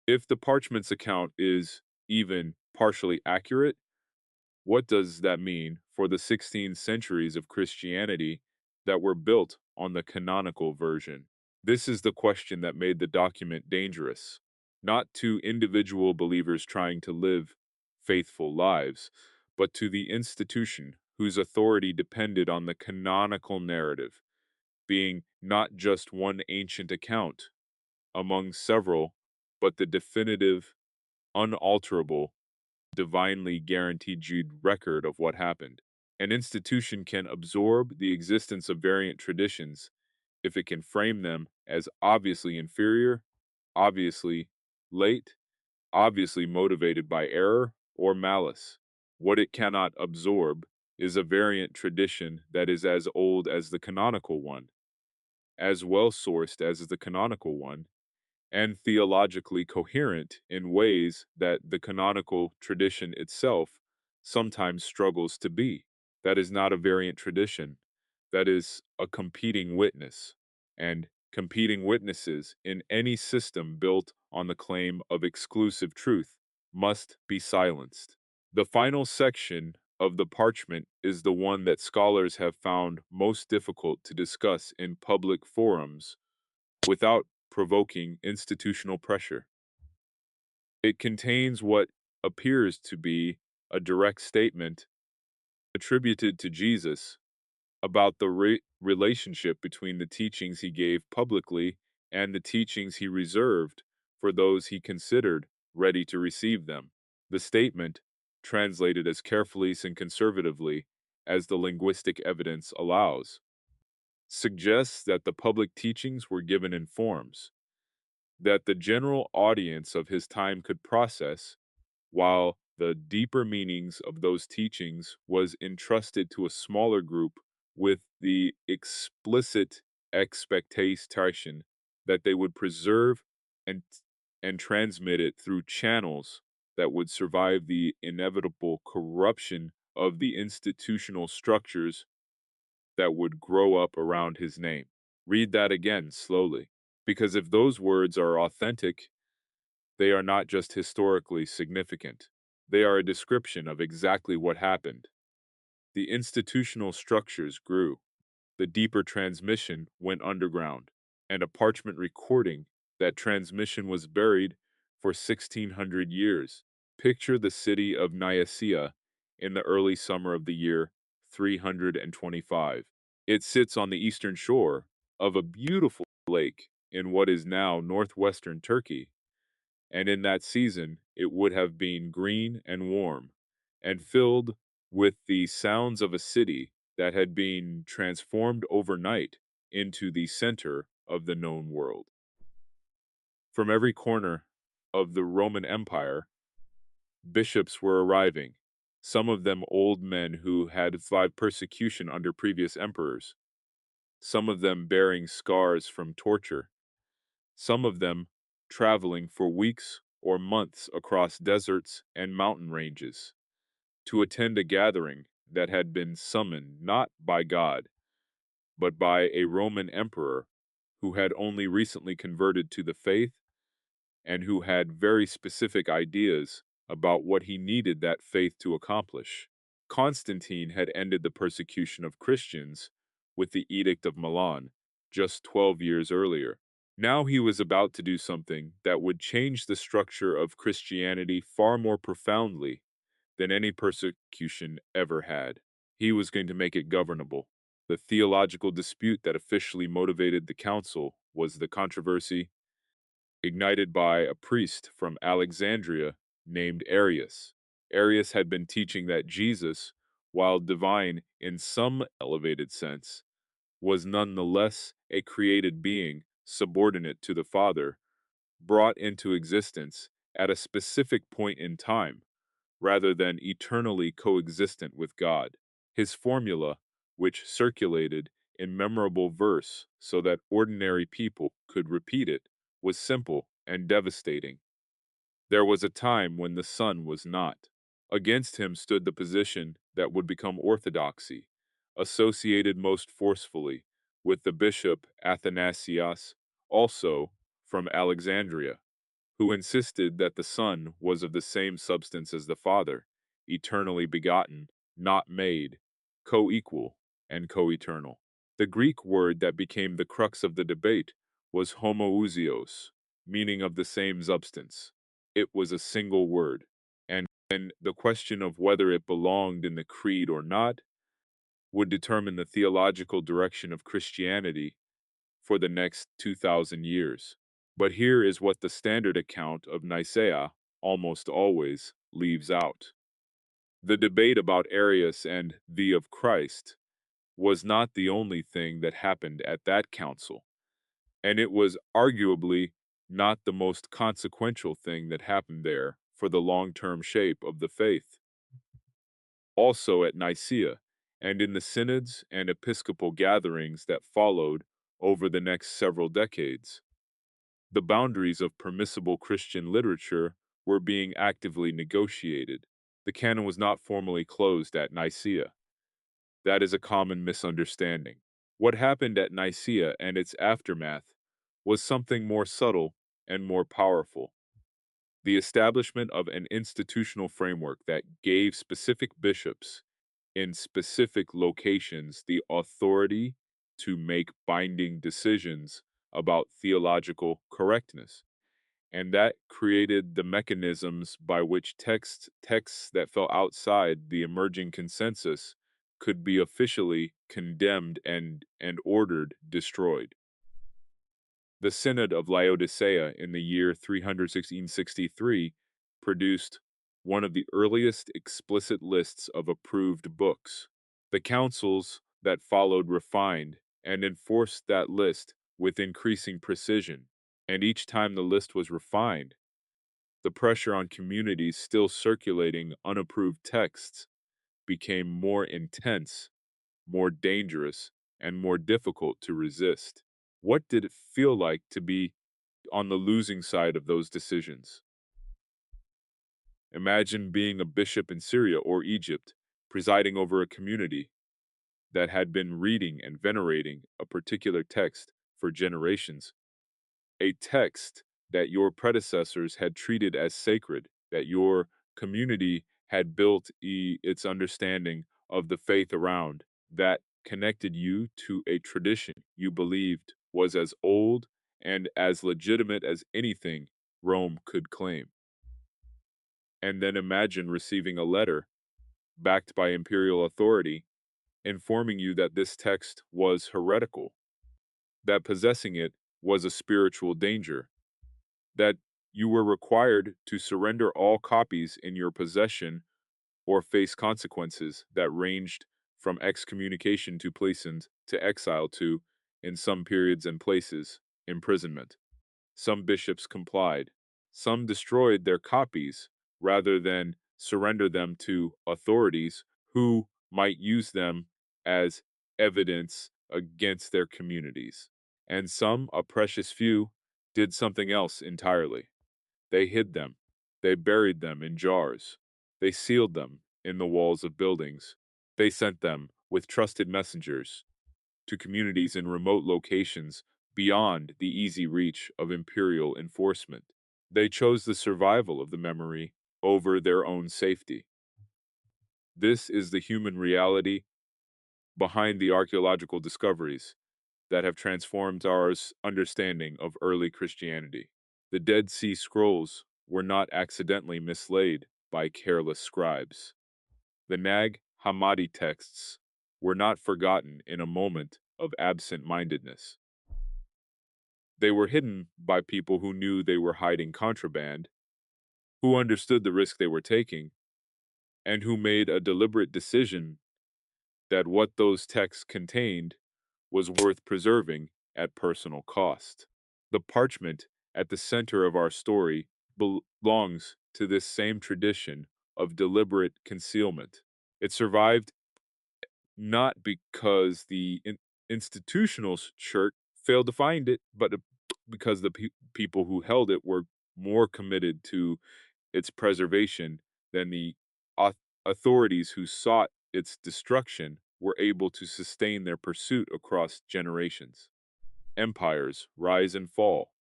If the parchment's account is even partially accurate, what does that mean for the 16 centuries of Christianity that were built on the canonical version? This is the question that made the document dangerous, not to individual believers trying to live faithful lives, but to the institution whose authority depended on the canonical narrative, being not just one ancient account among several, but the definitive, unalterable, divinely guaranteed record of what happened. An institution can absorb the existence of variant traditions if it can frame them as obviously inferior, obviously late, obviously motivated by error or malice. What it cannot absorb is a variant tradition that is as old as the canonical one, as well sourced as the canonical one, and theologically coherent in ways that the canonical tradition itself sometimes struggles to be. That is not a variant tradition. That is a competing witness. And competing witnesses in any system built on the claim of exclusive truth must be silenced. The final section of the parchment is the one that scholars have found most difficult to discuss in public forums without provoking institutional pressure. It contains what appears to be a direct statement attributed to Jesus about the relationship between the teachings he gave publicly and the teachings he reserved for those he considered ready to receive them. The statement, translated as carefully and conservatively as the linguistic evidence allows, suggests that the public teachings were given in forms that the general audience of his time could process, while the deeper meanings of those teachings was entrusted to a smaller group with the explicit expectation that they would preserve and and transmit it through channels that would survive the inevitable corruption of the institutional structures that would grow up around his name. Read that again slowly, because if those words are authentic, they are not just historically significant. They are a description of exactly what happened. The institutional structures grew, the deeper transmission went underground, and a parchment recording that transmission was buried for 1600 years. Picture the city of Nicaea in the early summer of the year 325. It sits on the eastern shore of a beautiful lake in what is now northwestern Turkey, and in that season it would have been green and warm, and filled with the sounds of a city that had been transformed overnight into the center of the known world. From every corner of the Roman Empire, bishops were arriving, some of them old men who had survived persecution under previous emperors, some of them bearing scars from torture, some of them traveling for weeks or months across deserts and mountain ranges to attend a gathering that had been summoned not by God, but by a Roman emperor who had only recently converted to the faith and who had very specific ideas about what he needed that faith to accomplish. Constantine had ended the persecution of Christians with the Edict of Milan just 12 years earlier. Now he was about to do something that would change the structure of Christianity far more profoundly than any persecution ever had. He was going to make it governable. The theological dispute that officially motivated the council was the controversy ignited by a priest from Alexandria named Arius. Arius had been teaching that Jesus, while divine in some elevated sense, was nonetheless a created being subordinate to the Father, brought into existence at a specific point in time, rather than eternally coexistent with God. His formula, which circulated in memorable verse so that ordinary people could repeat it, was simple and devastating. There was a time when the Son was not. Against him stood the position that would become orthodoxy, associated most forcefully with the bishop Athanasius, also from Alexandria, who insisted that the Son was of the same substance as the Father, eternally begotten, not made, co-equal, and co-eternal. The Greek word that became the crux of the debate was homoousios, meaning of the same substance. It was a single word, and the question of whether it belonged in the creed or not would determine the theological direction of Christianity for the next 2,000 years. But here is what the standard account of Nicaea almost always leaves out. The debate about Arius and the of Christ was not the only thing that happened at that council, and it was arguably not the most consequential thing that happened there for the long-term shape of the faith. Also at Nicaea, and in the synods and episcopal gatherings that followed over the next several decades, the boundaries of permissible Christian literature were being actively negotiated. The canon was not formally closed at Nicaea. That is a common misunderstanding. What happened at Nicaea and its aftermath was something more subtle and more powerful. The establishment of an institutional framework that gave specific bishops in specific locations the authority to make binding decisions about theological correctness. And that created the mechanisms by which texts that fell outside the emerging consensus could be officially condemned and ordered destroyed. The Synod of Laodicea in the year 363 produced one of the earliest explicit lists of approved books. The councils that followed refined and enforced that list with increasing precision, and each time the list was refined, the pressure on communities still circulating unapproved texts became more intense, more dangerous, and more difficult to resist. What did it feel like to be on the losing side of those decisions? Imagine being a bishop in Syria or Egypt, presiding over a community that had been reading and venerating a particular text for generations, a text that your predecessors had treated as sacred, that your community had built its understanding of the faith around, that connected you to a tradition you believed was as old and as legitimate as anything Rome could claim. And then imagine receiving a letter backed by imperial authority informing you that this text was heretical, that possessing it was a spiritual danger, that you were required to surrender all copies in your possession or face consequences that ranged from excommunication to placement to exile to, in some periods and places, imprisonment. Some bishops complied. Some destroyed their copies rather than surrender them to authorities who might use them as evidence against their communities. And some, a precious few, did something else entirely. They hid them. They buried them in jars. They sealed them in the walls of buildings. They sent them with trusted messengers to communities in remote locations beyond the easy reach of imperial enforcement. They chose the survival of the memory over their own safety. This is the human reality behind the archaeological discoveries that have transformed our understanding of early Christianity. The Dead Sea Scrolls were not accidentally mislaid by careless scribes. The Nag Hammadi texts were not forgotten in a moment of absent-mindedness. They were hidden by people who knew they were hiding contraband, who understood the risk they were taking, and who made a deliberate decision that what those texts contained was worth preserving at personal cost. The parchment at the center of our story belongs to this same tradition of deliberate concealment. It survived not because the institutional church failed to find it, but because the people who held it were more committed to its preservation than the authorities who sought its destruction were able to sustain their pursuit across generations. Empires rise and fall.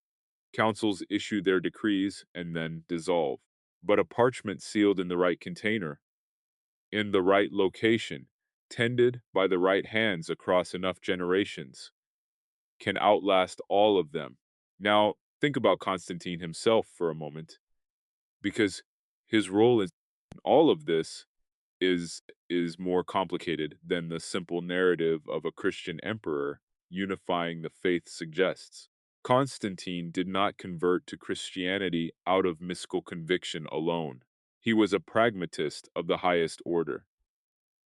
Councils issue their decrees and then dissolve. But a parchment sealed in the right container, in the right location, tended by the right hands across enough generations, can outlast all of them. Now, think about Constantine himself for a moment, because his role in all of this is more complicated than the simple narrative of a Christian emperor unifying the faith suggests. Constantine did not convert to Christianity out of mystical conviction alone. He was a pragmatist of the highest order,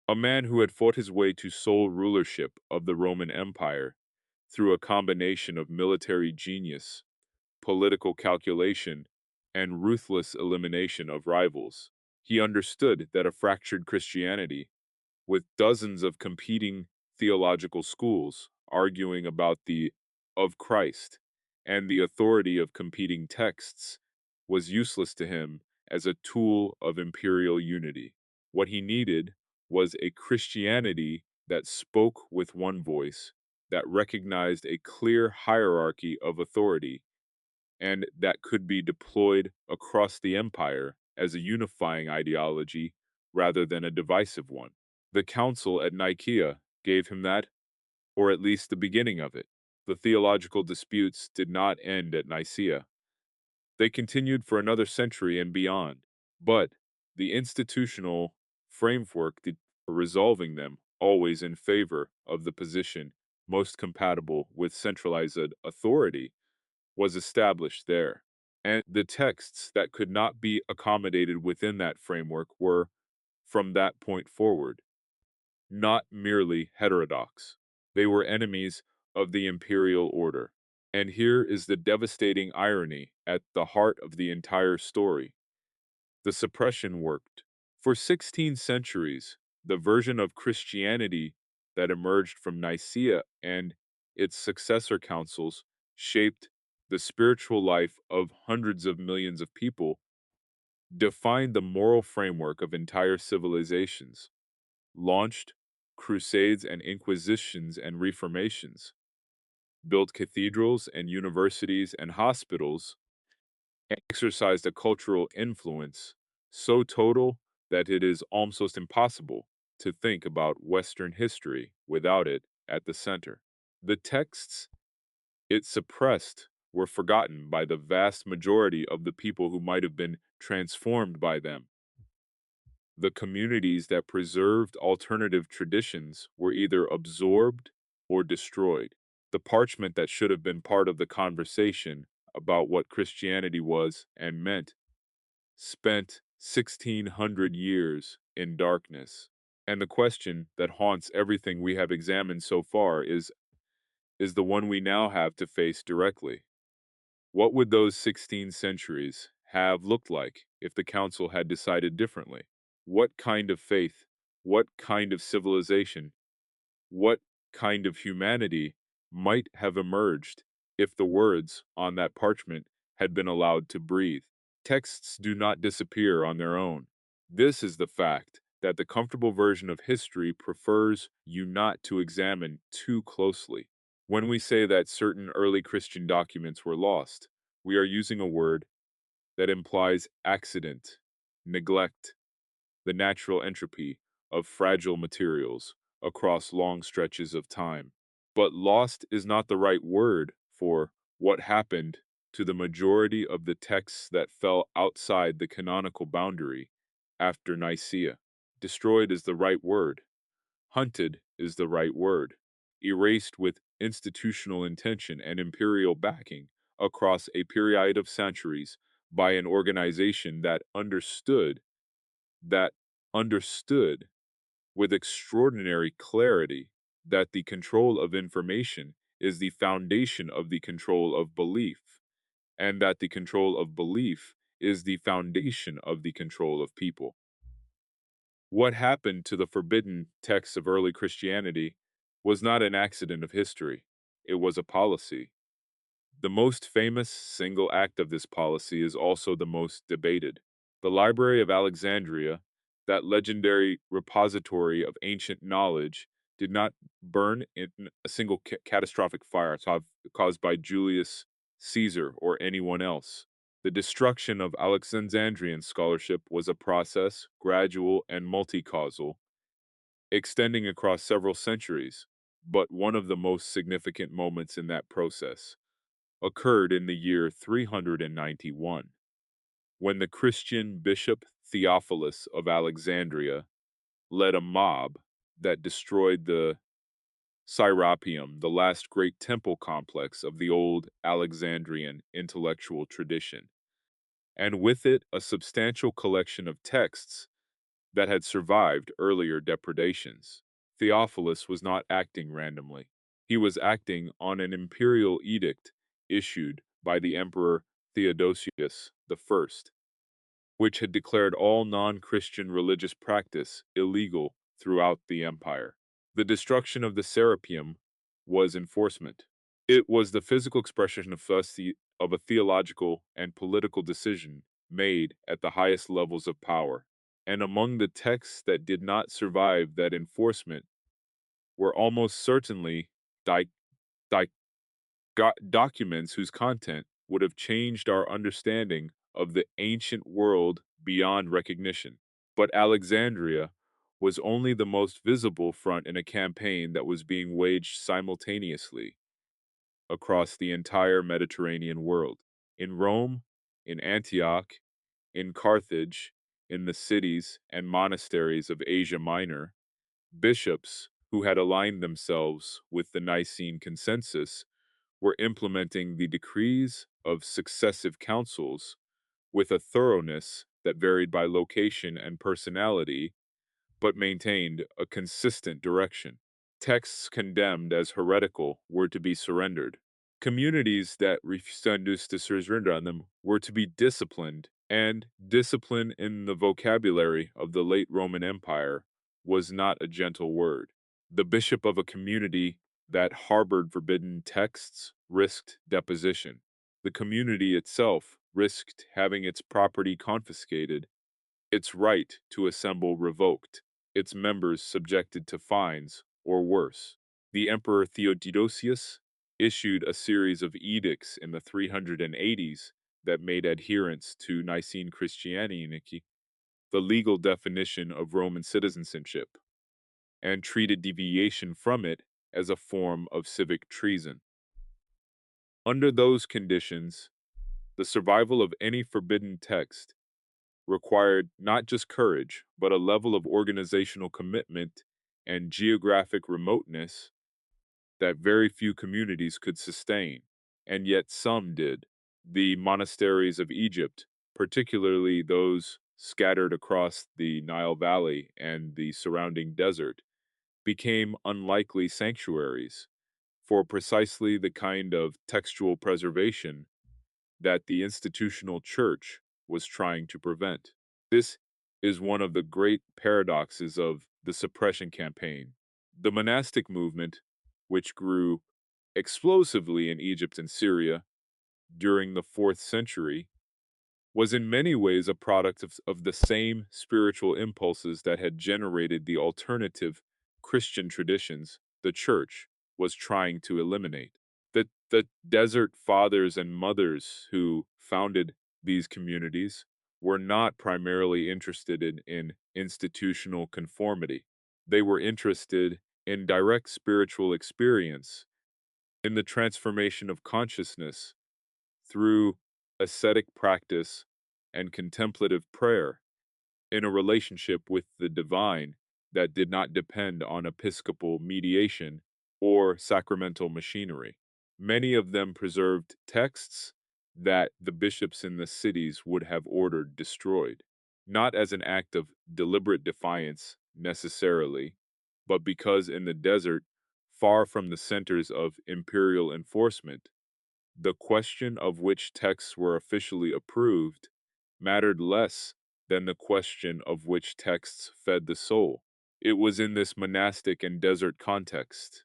a man who had fought his way to sole rulership of the Roman Empire through a combination of military genius, political calculation, and ruthless elimination of rivals. He understood that a fractured Christianity, with dozens of competing theological schools arguing about the of Christ and the authority of competing texts, was useless to him as a tool of imperial unity. What he needed was a Christianity that spoke with one voice, that recognized a clear hierarchy of authority, and that could be deployed across the empire as a unifying ideology rather than a divisive one. The council at Nicaea gave him that, or at least the beginning of it. The theological disputes did not end at Nicaea. They continued for another century and beyond, but the institutional framework for resolving them always in favor of the position most compatible with centralized authority was established there. And the texts that could not be accommodated within that framework were, from that point forward, not merely heterodox. They were enemies of the imperial order. And here is the devastating irony at the heart of the entire story. The suppression worked. For 16 centuries, the version of Christianity that emerged from Nicaea and its successor councils shaped the spiritual life of hundreds of millions of people, defined the moral framework of entire civilizations, launched crusades and inquisitions and reformations, built cathedrals and universities and hospitals, and exercised a cultural influence so total that it is almost impossible to think about Western history without it at the center. The texts it suppressed were forgotten by the vast majority of the people who might have been transformed by them. The communities that preserved alternative traditions were either absorbed or destroyed. The parchment that should have been part of the conversation about what Christianity was and meant spent 1600 years in darkness. And the question that haunts everything we have examined so far is the one we now have to face directly. What would those 16 centuries have looked like if the council had decided differently? What kind of faith, what kind of civilization, what kind of humanity might have emerged if the words on that parchment had been allowed to breathe? Texts do not disappear on their own. This is the fact that the comfortable version of history prefers you not to examine too closely. When we say that certain early Christian documents were lost, we are using a word that implies accident, neglect, the natural entropy of fragile materials across long stretches of time. But lost is not the right word for what happened to the majority of the texts that fell outside the canonical boundary after Nicaea. Destroyed is the right word. Hunted is the right word. Erased with institutional intention and imperial backing across a period of centuries by an organization that understood with extraordinary clarity that the control of information is the foundation of the control of belief, and that the control of belief is the foundation of the control of people. What happened to the forbidden texts of early Christianity was not an accident of history, it was a policy. The most famous single act of this policy is also the most debated. The Library of Alexandria, that legendary repository of ancient knowledge, did not burn in a single catastrophic fire caused by Julius Caesar or anyone else. The destruction of Alexandrian scholarship was a process, gradual and multi-causal, extending across several centuries, but one of the most significant moments in that process occurred in the year 391, when the Christian bishop Theophilus of Alexandria led a mob that destroyed the Serapeum, the last great temple complex of the old Alexandrian intellectual tradition, and with it a substantial collection of texts that had survived earlier depredations. Theophilus was not acting randomly. He was acting on an imperial edict issued by the Emperor Theodosius I, which had declared all non-Christian religious practice illegal throughout the empire. The destruction of the Serapeum was enforcement. It was the physical expression of a theological and political decision made at the highest levels of power. And among the texts that did not survive that enforcement were almost certainly di- di- documents whose content would have changed our understanding of the ancient world beyond recognition. But Alexandria was only the most visible front in a campaign that was being waged simultaneously across the entire Mediterranean world. In Rome, in Antioch, in Carthage, in the cities and monasteries of Asia Minor, bishops who had aligned themselves with the Nicene consensus were implementing the decrees of successive councils with a thoroughness that varied by location and personality, but maintained a consistent direction. Texts condemned as heretical were to be surrendered. Communities that refused to surrender on them were to be disciplined, and discipline in the vocabulary of the late Roman Empire was not a gentle word. The bishop of a community that harbored forbidden texts risked deposition. The community itself risked having its property confiscated, its right to assemble revoked, its members subjected to fines or worse. The Emperor Theodosius issued a series of edicts in the 380s that made adherence to Nicene Christianity the legal definition of Roman citizenship, and treated deviation from it as a form of civic treason. Under those conditions, the survival of any forbidden text required not just courage, but a level of organizational commitment and geographic remoteness that very few communities could sustain, and yet some did. The monasteries of Egypt, particularly those scattered across the Nile Valley and the surrounding desert, became unlikely sanctuaries for precisely the kind of textual preservation that the institutional church was trying to prevent. This is one of the great paradoxes of the suppression campaign. The monastic movement, which grew explosively in Egypt and Syria during the 4th century, was in many ways a product of the same spiritual impulses that had generated the alternative Christian traditions the church was trying to eliminate. The desert fathers and mothers who founded these communities were not primarily interested in institutional conformity. They were interested in direct spiritual experience, in the transformation of consciousness through ascetic practice and contemplative prayer, in a relationship with the divine that did not depend on episcopal mediation or sacramental machinery. Many of them preserved texts that the bishops in the cities would have ordered destroyed, not as an act of deliberate defiance necessarily, but because in the desert, far from the centers of imperial enforcement, the question of which texts were officially approved mattered less than the question of which texts fed the soul. It was in this monastic and desert context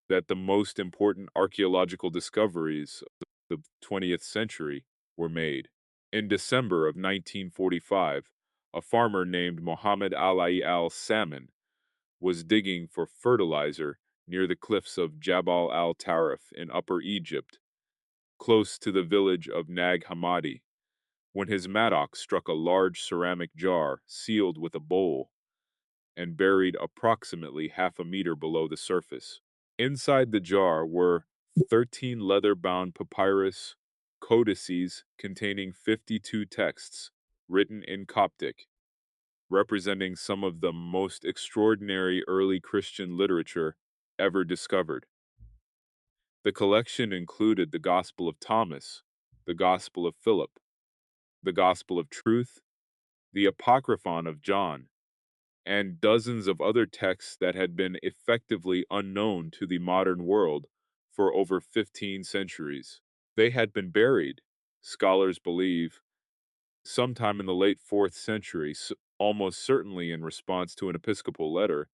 that the most important archaeological discoveries of the 20th century were made. In December of 1945, a farmer named Mohammed Ali al-Salman was digging for fertilizer near the cliffs of Jabal al-Tarif in Upper Egypt, close to the village of Nag Hammadi, when his mattock struck a large ceramic jar sealed with a bowl and buried approximately half a meter below the surface. Inside the jar were 13 leather-bound papyrus codices containing 52 texts written in Coptic, representing some of the most extraordinary early Christian literature ever discovered. The collection included the Gospel of Thomas, the Gospel of Philip, the Gospel of Truth, the Apocryphon of John, and dozens of other texts that had been effectively unknown to the modern world for over 15 centuries. They had been buried, scholars believe, sometime in the late 4th century, almost certainly in response to an episcopal letter,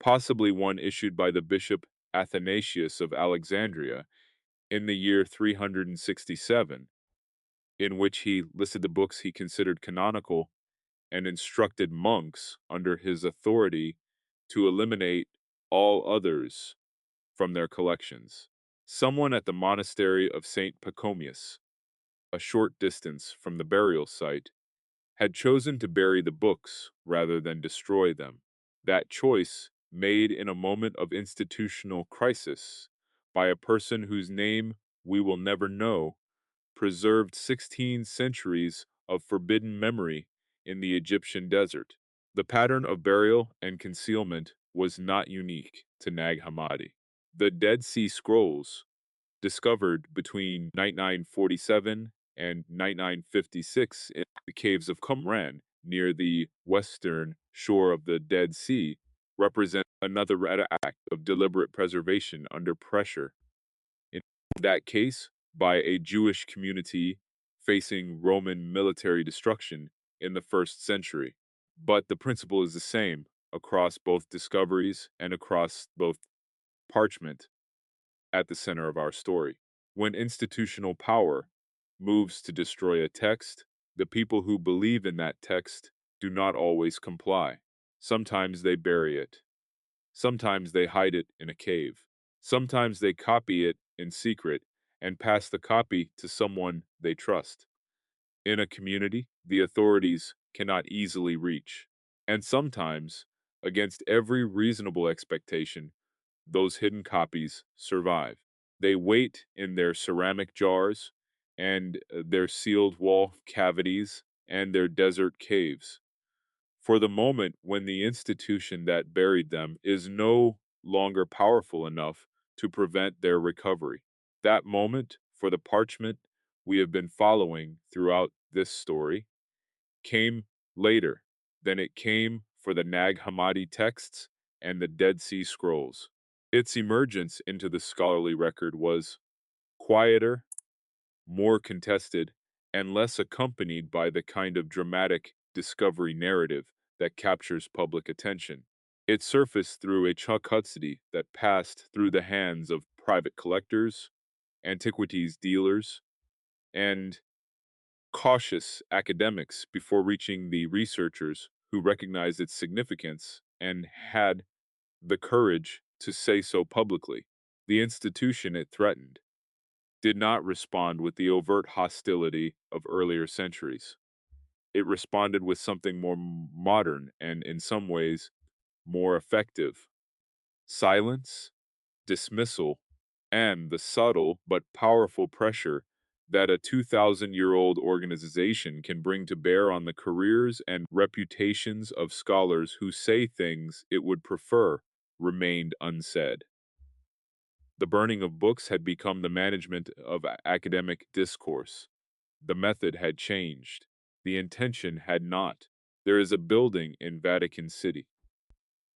possibly one issued by the Bishop Athanasius of Alexandria in the year 367, in which he listed the books he considered canonical and instructed monks under his authority to eliminate all others from their collections. Someone at the monastery of St. Pachomius, a short distance from the burial site, had chosen to bury the books rather than destroy them. That choice, made in a moment of institutional crisis by a person whose name we will never know, preserved 16 centuries of forbidden memory in the Egyptian desert. The pattern of burial and concealment was not unique to Nag Hammadi. The Dead Sea Scrolls, discovered between 9947 and 9956 in the caves of Qumran near the western shore of the Dead Sea, represent another act of deliberate preservation under pressure. In that case, by a Jewish community facing Roman military destruction in the 1st century. But the principle is the same across both discoveries and across both Parchment at the center of our story. When institutional power moves to destroy a text, the people who believe in that text do not always comply. Sometimes they bury it. Sometimes they hide it in a cave. Sometimes they copy it in secret and pass the copy to someone they trust. In a community, the authorities cannot easily reach. And sometimes, against every reasonable expectation, those hidden copies survive. They wait in their ceramic jars and their sealed wall cavities and their desert caves. For the moment when the institution that buried them is no longer powerful enough to prevent their recovery. That moment, for the parchment we have been following throughout this story, came later than it came for the Nag Hammadi texts and the Dead Sea Scrolls. Its emergence into the scholarly record was quieter, more contested, and less accompanied by the kind of dramatic discovery narrative that captures public attention. It surfaced through a custody that passed through the hands of private collectors, antiquities dealers, and cautious academics before reaching the researchers who recognized its significance and had the courage to say so publicly. The institution it threatened did not respond with the overt hostility of earlier centuries. It responded with something more modern and, in some ways, more effective: silence, dismissal, and the subtle but powerful pressure that a 2,000-year-old organization can bring to bear on the careers and reputations of scholars who say things it would prefer remained unsaid. The burning of books had become the management of academic discourse. The method had changed. The intention had not. There is a building in Vatican City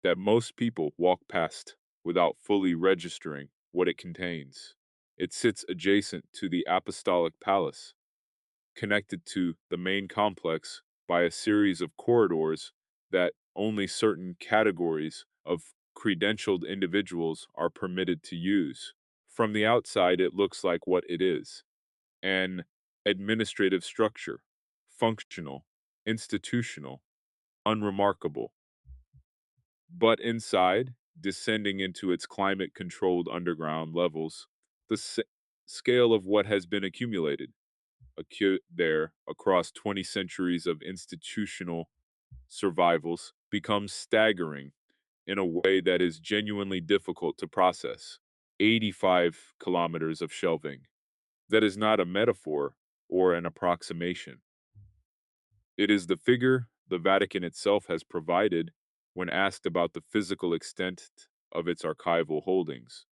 that most people walk past without fully registering what it contains. It sits adjacent to the Apostolic Palace, connected to the main complex by a series of corridors that only certain categories of credentialed individuals are permitted to use. From the outside, it looks like what it is: an administrative structure, functional, institutional, unremarkable. But inside, descending into its climate controlled underground levels, the scale of what has been accumulated there across 20 centuries of institutional survivals becomes staggering in a way that is genuinely difficult to process. 85 kilometers of shelving. That is not a metaphor or an approximation. It is the figure the Vatican itself has provided when asked about the physical extent of its archival holdings.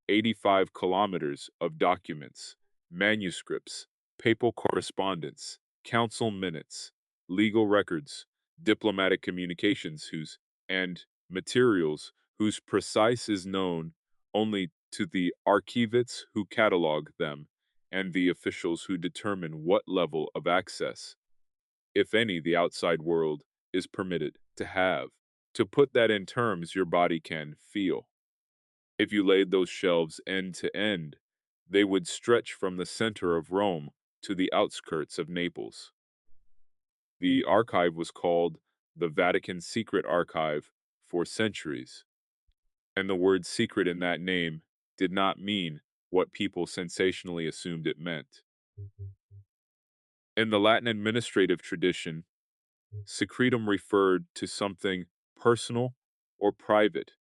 85 kilometers of documents, manuscripts, papal correspondence, council minutes, legal records, diplomatic communications and materials whose precise is known only to the archivists who catalog them and the officials who determine what level of access, if any, the outside world is permitted to have. To put that in terms your body can feel. If you laid those shelves end to end, they would stretch from the center of Rome to the outskirts of Naples. The archive was called the Vatican Secret Archive for centuries, and the word secret in that name did not mean what people sensationally assumed it meant. In the Latin administrative tradition, secretum referred to something personal or private,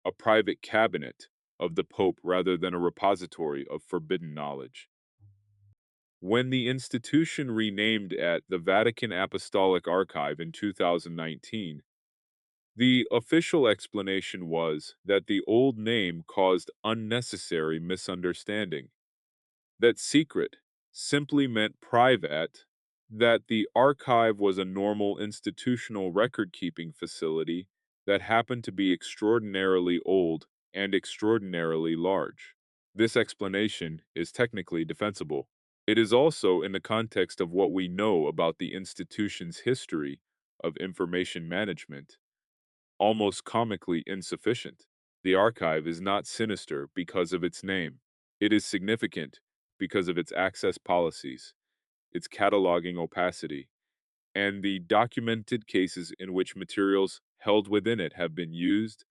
a private cabinet of the Pope rather than a repository of forbidden knowledge. When the institution renamed at the Vatican Apostolic Archive in 2019, the official explanation was that the old name caused unnecessary misunderstanding, that secret simply meant private, that the archive was a normal institutional record-keeping facility that happened to be extraordinarily old and extraordinarily large. This explanation is technically defensible. It is also, in the context of what we know about the institution's history of information management, almost comically insufficient. The archive is not sinister because of its name. It is significant because of its access policies, its cataloging opacity, and the documented cases in which materials held within it have been used,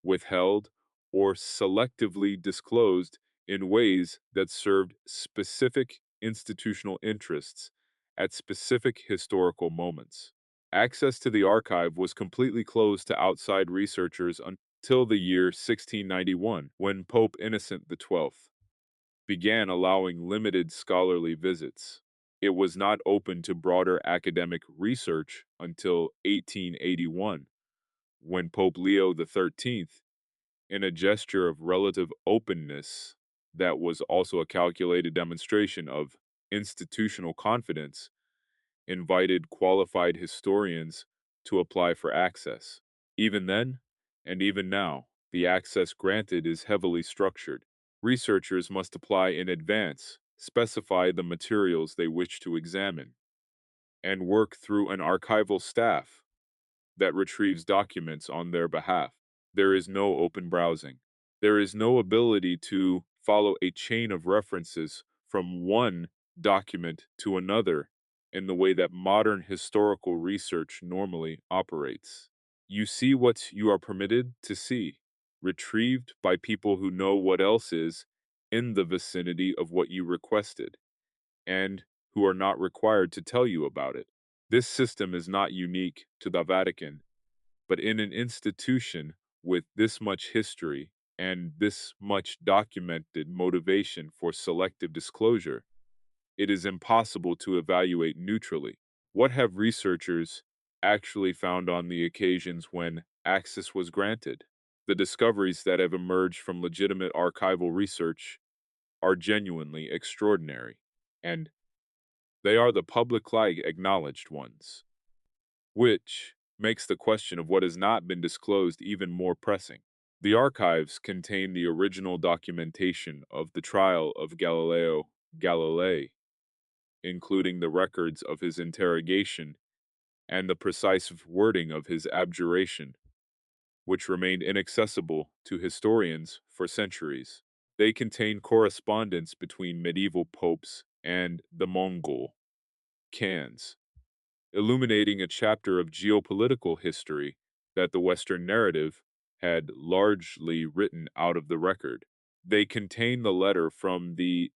withheld, or selectively disclosed in ways that served specific institutional interests at specific historical moments. Access to the archive was completely closed to outside researchers until the year 1691, when Pope Innocent XII began allowing limited scholarly visits. it was not open to broader academic research until 1881, when Pope Leo XIII, in a gesture of relative openness that was also a calculated demonstration of institutional confidence, invited qualified historians to apply for access. Even then, and even now, the access granted is heavily structured. Researchers must apply in advance, specify the materials they wish to examine, and work through an archival staff that retrieves documents on their behalf. There is no open browsing. There is no ability to follow a chain of references from one document to another in the way that modern historical research normally operates. You see what you are permitted to see, retrieved by people who know what else is in the vicinity of what you requested, and who are not required to tell you about it. This system is not unique to the Vatican, but in an institution with this much history and this much documented motivation for selective disclosure, it is impossible to evaluate neutrally. What have researchers actually found on the occasions when access was granted? The discoveries that have emerged from legitimate archival research are genuinely extraordinary, and they are the publicly acknowledged ones, which makes the question of what has not been disclosed even more pressing. The archives contain the original documentation of the trial of Galileo Galilei, including the records of his interrogation and the precise wording of his abjuration, which remained inaccessible to historians for centuries. They contain correspondence between medieval popes and the Mongol Khans, illuminating a chapter of geopolitical history that the Western narrative had largely written out of the record. They contain the letter from the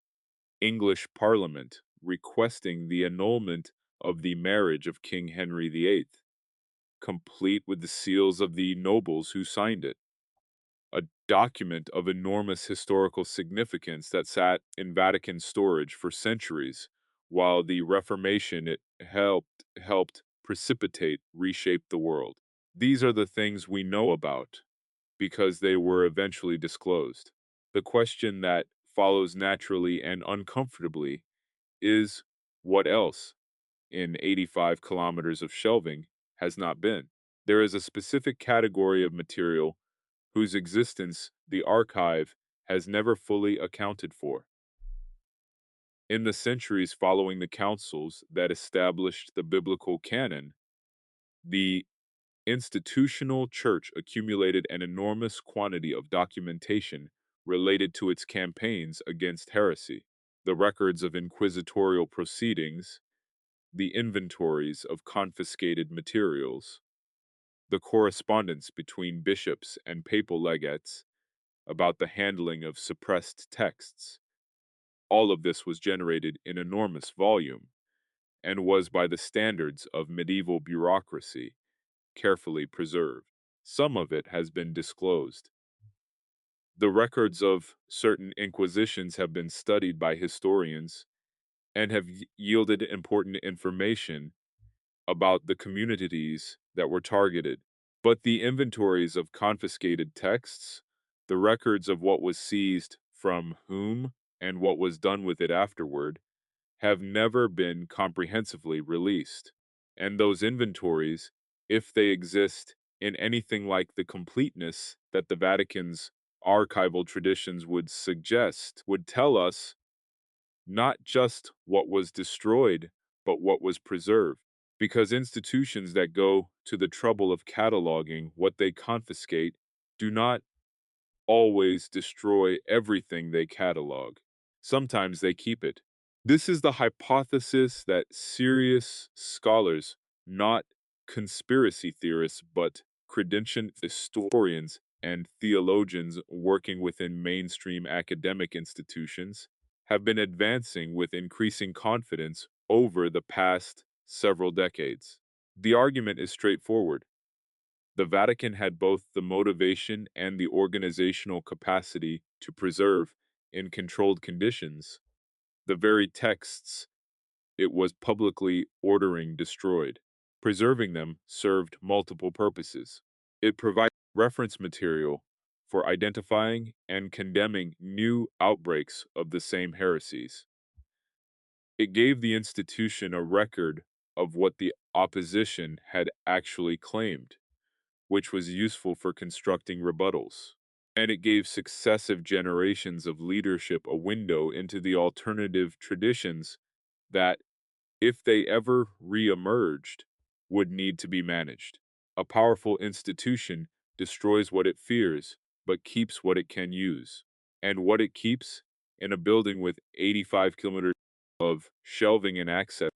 English Parliament requesting the annulment of the marriage of King Henry VIII, complete with the seals of the nobles who signed it, a document of enormous historical significance that sat in Vatican storage for centuries, while the Reformation it helped precipitate, reshape the world. These are the things we know about because they were eventually disclosed. The question that follows naturally and uncomfortably is what else in 85 kilometers of shelving has not been? There is a specific category of material whose existence the archive has never fully accounted for. In the centuries following the councils that established the biblical canon, the institutional church accumulated an enormous quantity of documentation related to its campaigns against heresy. The records of inquisitorial proceedings, the inventories of confiscated materials, the correspondence between bishops and papal legates about the handling of suppressed texts. All of this was generated in enormous volume and was, by the standards of medieval bureaucracy, carefully preserved. Some of it has been disclosed. The records of certain inquisitions have been studied by historians and have yielded important information about the communities that were targeted. But the inventories of confiscated texts, the records of what was seized from whom and what was done with it afterward, have never been comprehensively released. And those inventories, if they exist in anything like the completeness that the Vatican's archival traditions would suggest, would tell us not just what was destroyed, but what was preserved. Because institutions that go to the trouble of cataloging what they confiscate do not always destroy everything they catalog. Sometimes they keep it. This is the hypothesis that serious scholars, not conspiracy theorists, but credentialed historians and theologians working within mainstream academic institutions, have been advancing with increasing confidence over the past several decades. The argument is straightforward. The Vatican had both the motivation and the organizational capacity to preserve, in controlled conditions, the very texts it was publicly ordering destroyed. Preserving them served multiple purposes. It provided reference material for identifying and condemning new outbreaks of the same heresies. It gave the institution a record of what the opposition had actually claimed, which was useful for constructing rebuttals. And it gave successive generations of leadership a window into the alternative traditions that, if they ever re-emerged, would need to be managed. A powerful institution destroys what it fears, but keeps what it can use. And what it keeps in a building with 85 kilometers of shelving and access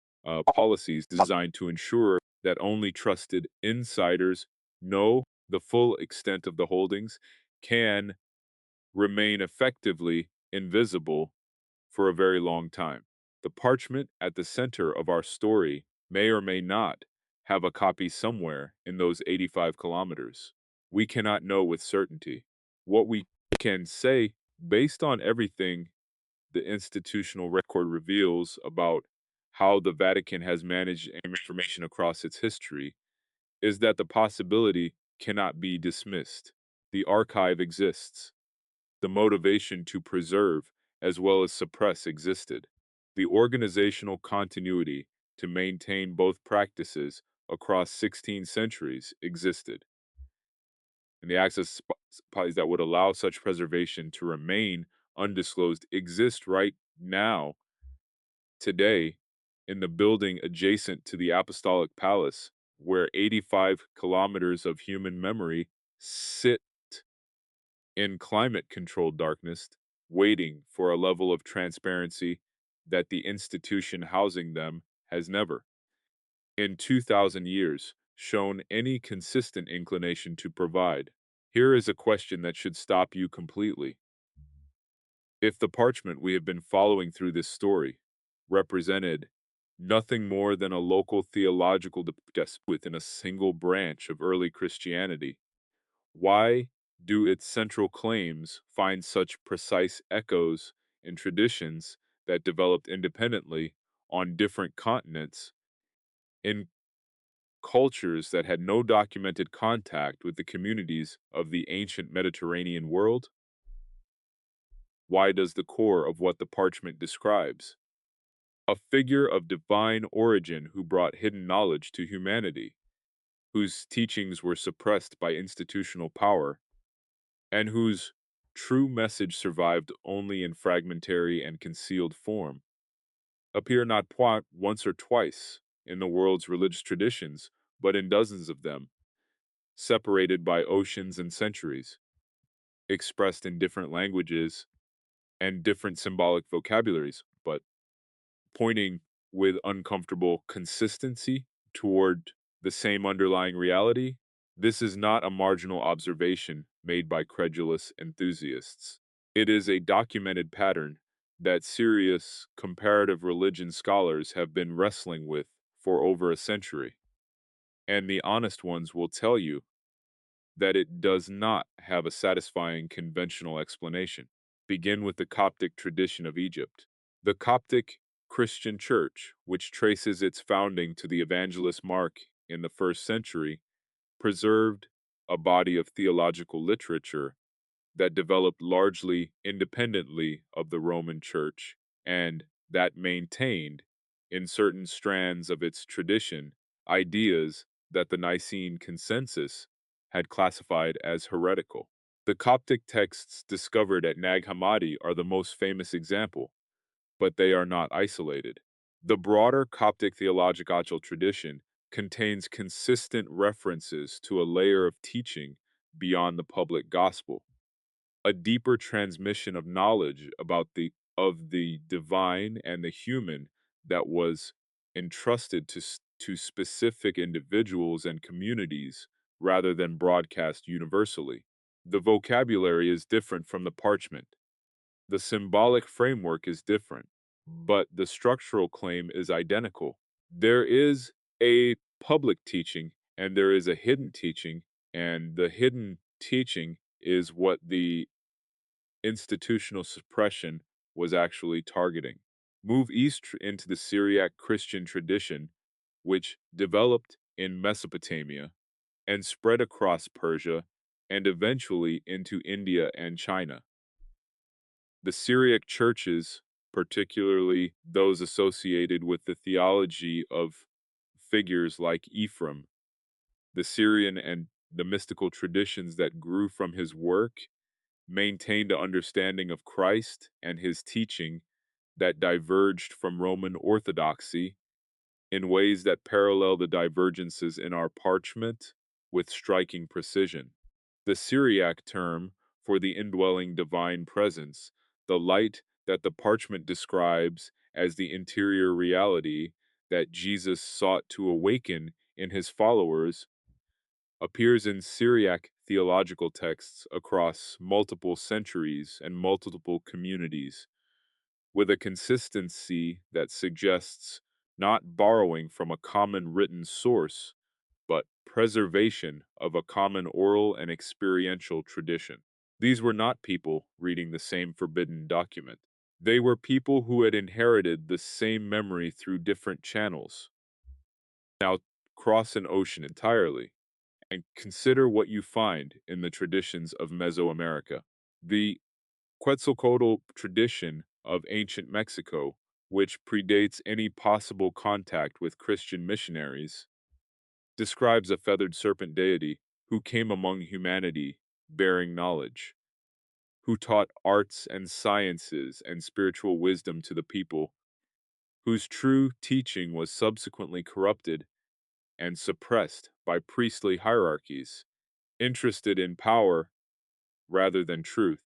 policies designed to ensure that only trusted insiders know the full extent of the holdings can remain effectively invisible for a very long time. The parchment at the center of our story may or may not have a copy somewhere in those 85 kilometers. We cannot know with certainty. What we can say, based on everything the institutional record reveals about how the Vatican has managed information across its history, is that the possibility cannot be dismissed. The archive exists. The motivation to preserve as well as suppress existed. The organizational continuity to maintain both practices across 16 centuries existed. And the access policies that would allow such preservation to remain undisclosed exist right now, today, in the building adjacent to the Apostolic Palace, where 85 kilometers of human memory sit in climate-controlled darkness, waiting for a level of transparency that the institution housing them has never, in 2,000 years, shown any consistent inclination to provide. Here is a question that should stop you completely. If the parchment we have been following through this story represented nothing more than a local theological dispute within a single branch of early Christianity, why do its central claims find such precise echoes in traditions that developed independently on different continents in cultures that had no documented contact with the communities of the ancient Mediterranean world? Why does the core of what the parchment describes, a figure of divine origin who brought hidden knowledge to humanity, whose teachings were suppressed by institutional power, and whose true message survived only in fragmentary and concealed form, appear not once or twice in the world's religious traditions, but in dozens of them, separated by oceans and centuries, expressed in different languages and different symbolic vocabularies, but pointing with uncomfortable consistency toward the same underlying reality. This is not a marginal observation made by credulous enthusiasts. It is a documented pattern that serious comparative religion scholars have been wrestling with for over a century. And the honest ones will tell you that it does not have a satisfying conventional explanation. Begin with the Coptic tradition of Egypt. The Coptic Christian Church, which traces its founding to the evangelist Mark in the 1st century, preserved a body of theological literature that developed largely independently of the Roman Church and that maintained, in certain strands of its tradition, ideas that the Nicene Consensus had classified as heretical. The Coptic texts discovered at Nag Hammadi are the most famous example, but they are not isolated. The broader Coptic theological tradition contains consistent references to a layer of teaching beyond the public gospel, a deeper transmission of knowledge about the divine and the human that was entrusted to specific individuals and communities rather than broadcast universally. The vocabulary is different from the parchment. The symbolic framework is different, but the structural claim is identical. There is a public teaching and there is a hidden teaching, and the hidden teaching is what the institutional suppression was actually targeting. Move east into the Syriac Christian tradition, which developed in Mesopotamia and spread across Persia and eventually into India and China. The Syriac churches, particularly those associated with the theology of figures like Ephraim, the Syrian and the mystical traditions that grew from his work, maintained an understanding of Christ and his teaching that diverged from Roman orthodoxy in ways that parallel the divergences in our parchment with striking precision. The Syriac term for the indwelling divine presence, the light that the parchment describes as the interior reality that Jesus sought to awaken in his followers, appears in Syriac theological texts across multiple centuries and multiple communities, with a consistency that suggests not borrowing from a common written source, but preservation of a common oral and experiential tradition. These were not people reading the same forbidden document. They were people who had inherited the same memory through different channels. Now, cross an ocean entirely and consider what you find in the traditions of Mesoamerica. The Quetzalcoatl tradition of ancient Mexico, which predates any possible contact with Christian missionaries, describes a feathered serpent deity who came among humanity bearing knowledge, who taught arts and sciences and spiritual wisdom to the people, whose true teaching was subsequently corrupted and suppressed by priestly hierarchies, interested in power rather than truth,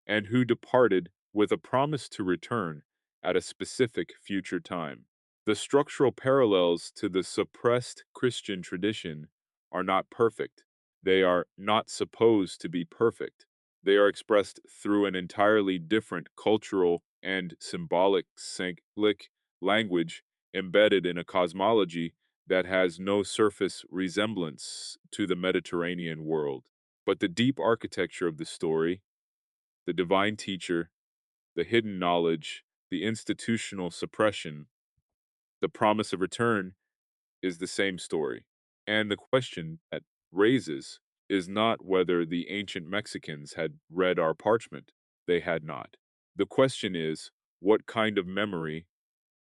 and who departed with a promise to return at a specific future time. The structural parallels to the suppressed Christian tradition are not perfect. They are not supposed to be perfect. They are expressed through an entirely different cultural and symbolic cyclic language embedded in a cosmology that has no surface resemblance to the Mediterranean world. But the deep architecture of the story, the divine teacher, the hidden knowledge, the institutional suppression, the promise of return is the same story. And the question that raises is not whether the ancient Mexicans had read our parchment. They had not. The question is, what kind of memory,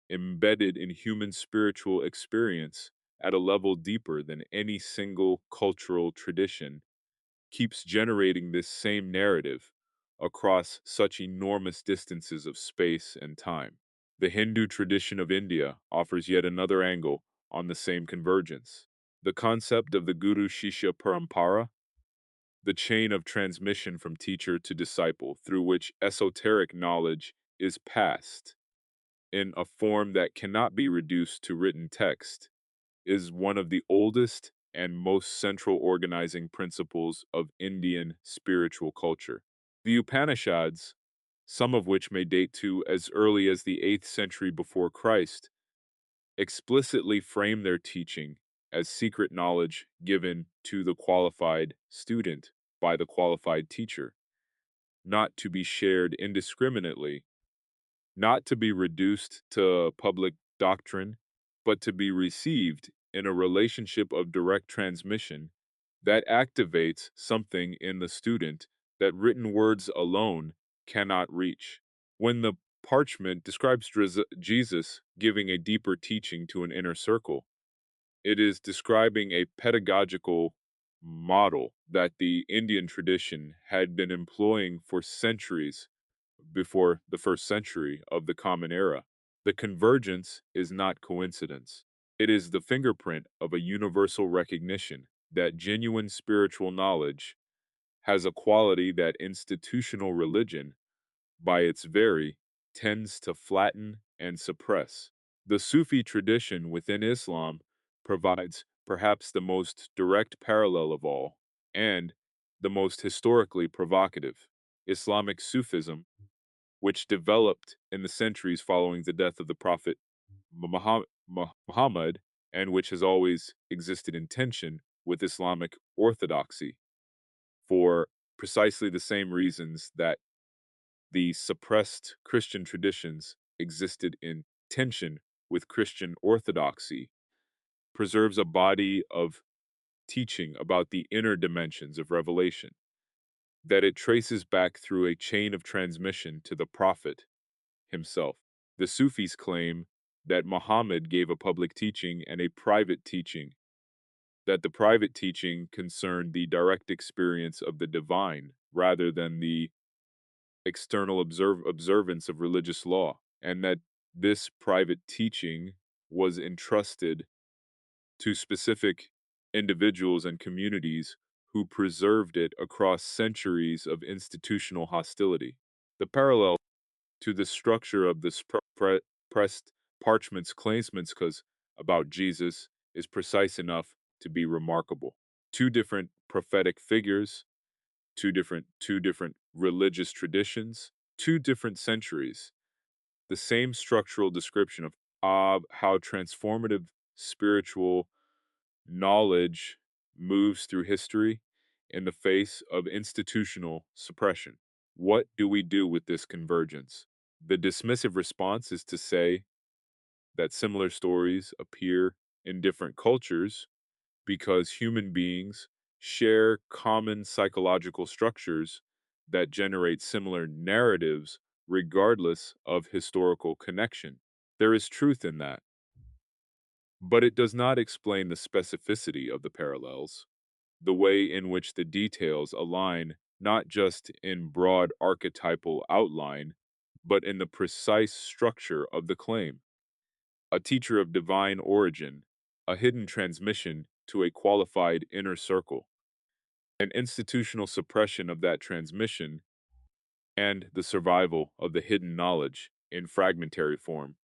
embedded in human spiritual experience at a level deeper than any single cultural tradition, keeps generating this same narrative across such enormous distances of space and time? The Hindu tradition of India offers yet another angle on the same convergence. The concept of the Guru Shishya Parampara, the chain of transmission from teacher to disciple through which esoteric knowledge is passed in a form that cannot be reduced to written text, is one of the oldest and most central organizing principles of Indian spiritual culture. The Upanishads, some of which may date to as early as the 8th century before Christ, explicitly frame their teaching as secret knowledge given to the qualified student by the qualified teacher, not to be shared indiscriminately, not to be reduced to public doctrine, but to be received in a relationship of direct transmission that activates something in the student that written words alone cannot reach. When the parchment describes Jesus giving a deeper teaching to an inner circle, it is describing a pedagogical model that the Indian tradition had been employing for centuries before the first century of the Common Era. The convergence is not coincidence. It is the fingerprint of a universal recognition that genuine spiritual knowledge has a quality that institutional religion, by its very, tends to flatten and suppress. The Sufi tradition within Islam provides perhaps the most direct parallel of all, and the most historically provocative. Islamic Sufism, which developed in the centuries following the death of the Prophet Muhammad, and which has always existed in tension with Islamic orthodoxy for precisely the same reasons that the suppressed Christian traditions existed in tension with Christian orthodoxy, preserves a body of teaching about the inner dimensions of revelation, that it traces back through a chain of transmission to the prophet himself. The Sufis claim that Muhammad gave a public teaching and a private teaching, that the private teaching concerned the direct experience of the divine rather than the external observance of religious law, and that this private teaching was entrusted to specific individuals and communities who preserved it across centuries of institutional hostility. The parallel to the structure of this pressed parchments claimants about Jesus is precise enough to be remarkable. Two different prophetic figures, two different religious traditions, two different centuries. The same structural description of how transformative spiritual knowledge moves through history in the face of institutional suppression. What do we do with this convergence? The dismissive response is to say that similar stories appear in different cultures because human beings share common psychological structures that generate similar narratives regardless of historical connection. There is truth in that, but it does not explain the specificity of the parallels, the way in which the details align not just in broad archetypal outline, but in the precise structure of the claim. A teacher of divine origin, a hidden transmission to a qualified inner circle, an institutional suppression of that transmission, and the survival of the hidden knowledge in fragmentary form,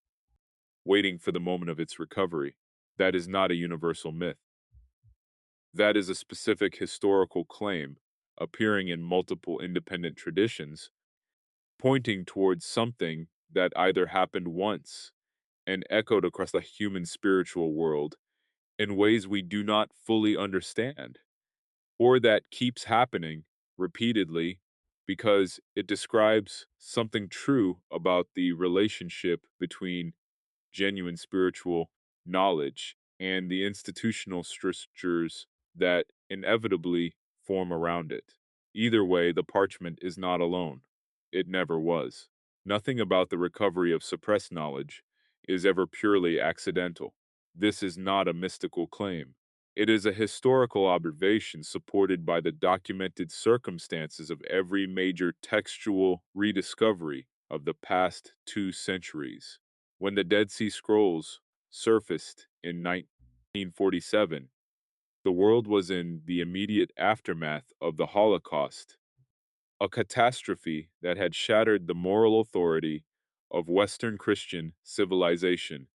waiting for the moment of its recovery. That is not a universal myth. That is a specific historical claim appearing in multiple independent traditions, pointing towards something that either happened once and echoed across the human spiritual world in ways we do not fully understand, or that keeps happening repeatedly because it describes something true about the relationship between genuine spiritual knowledge and the institutional strictures that inevitably form around it. Either way, the parchment is not alone. It never was. Nothing about the recovery of suppressed knowledge is ever purely accidental. This is not a mystical claim. It is a historical observation supported by the documented circumstances of every major textual rediscovery of the past 2 centuries. When the Dead Sea Scrolls surfaced in 1947, the world was in the immediate aftermath of the Holocaust, a catastrophe that had shattered the moral authority of Western Christian civilization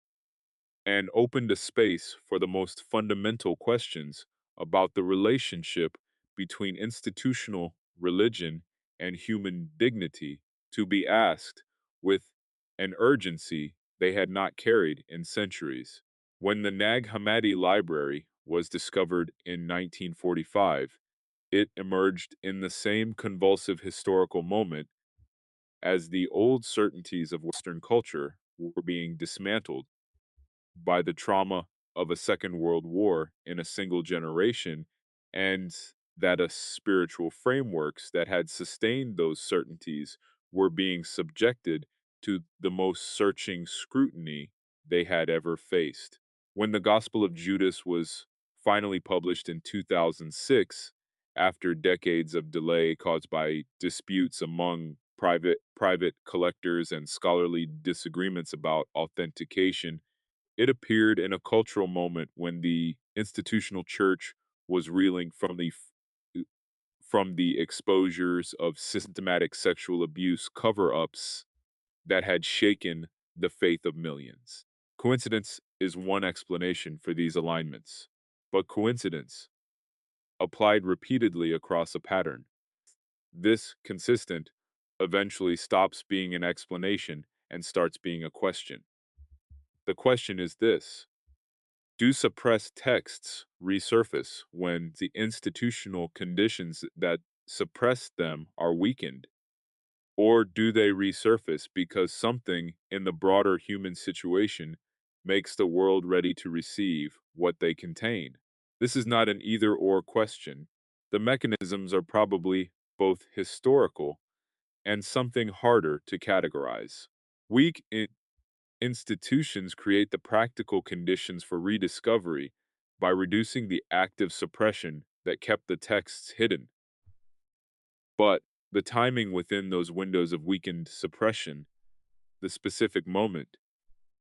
and opened a space for the most fundamental questions about the relationship between institutional religion and human dignity to be asked with an urgency they had not carried in centuries. When the Nag Hammadi Library was discovered in 1945, it emerged in the same convulsive historical moment as the old certainties of Western culture were being dismantled by the trauma of a Second World War in a single generation, and that a spiritual frameworks that had sustained those certainties were being subjected to the most searching scrutiny they had ever faced. When the Gospel of Judas was finally published in 2006, after decades of delay caused by disputes among private collectors and scholarly disagreements about authentication, it appeared in a cultural moment when the institutional church was reeling from the exposures of systematic sexual abuse cover-ups that had shaken the faith of millions. Coincidence is one explanation for these alignments, but coincidence, applied repeatedly across a pattern, this consistent eventually stops being an explanation and starts being a question. The question is this: do suppressed texts resurface when the institutional conditions that suppressed them are weakened? Or do they resurface because something in the broader human situation makes the world ready to receive what they contain? This is not an either-or question. The mechanisms are probably both historical and something harder to categorize. Weak institutions create the practical conditions for rediscovery by reducing the active suppression that kept the texts hidden. But the timing within those windows of weakened suppression, the specific moment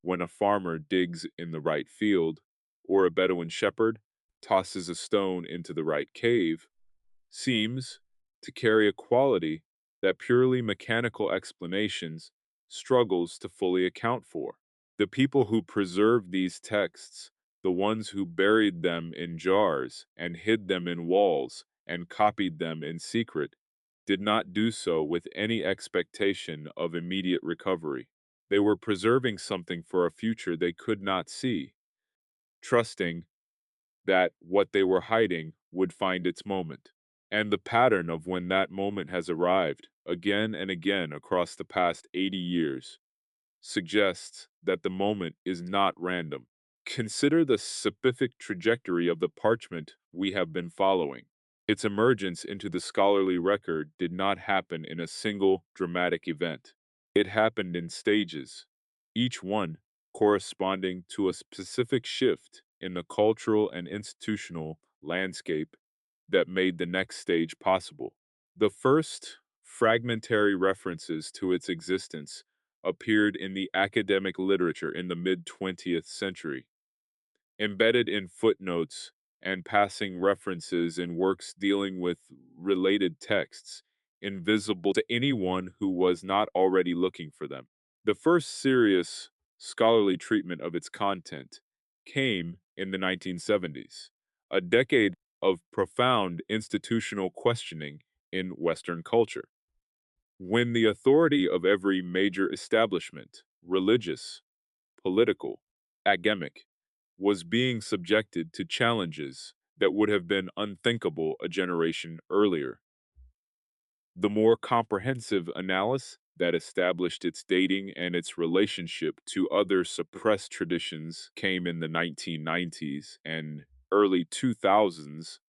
when a farmer digs in the right field, or a Bedouin shepherd tosses a stone into the right cave, seems to carry a quality that purely mechanical explanations struggles to fully account for. The people who preserved these texts, the ones who buried them in jars and hid them in walls and copied them in secret, did not do so with any expectation of immediate recovery. They were preserving something for a future they could not see, trusting that what they were hiding would find its moment. And the pattern of when that moment has arrived, again and again across the past 80 years, suggests that the moment is not random. Consider the specific trajectory of the parchment we have been following. Its emergence into the scholarly record did not happen in a single dramatic event. It happened in stages, each one corresponding to a specific shift in the cultural and institutional landscape that made the next stage possible. The first fragmentary references to its existence appeared in the academic literature in the mid 20th century, embedded in footnotes and passing references in works dealing with related texts, invisible to anyone who was not already looking for them. The first serious scholarly treatment of its content came in the 1970s, a decade of profound institutional questioning in Western culture. When the authority of every major establishment, religious, political, academic, was being subjected to challenges that would have been unthinkable a generation earlier. The more comprehensive analysis that established its dating and its relationship to other suppressed traditions came in the 1990s and early 2000s,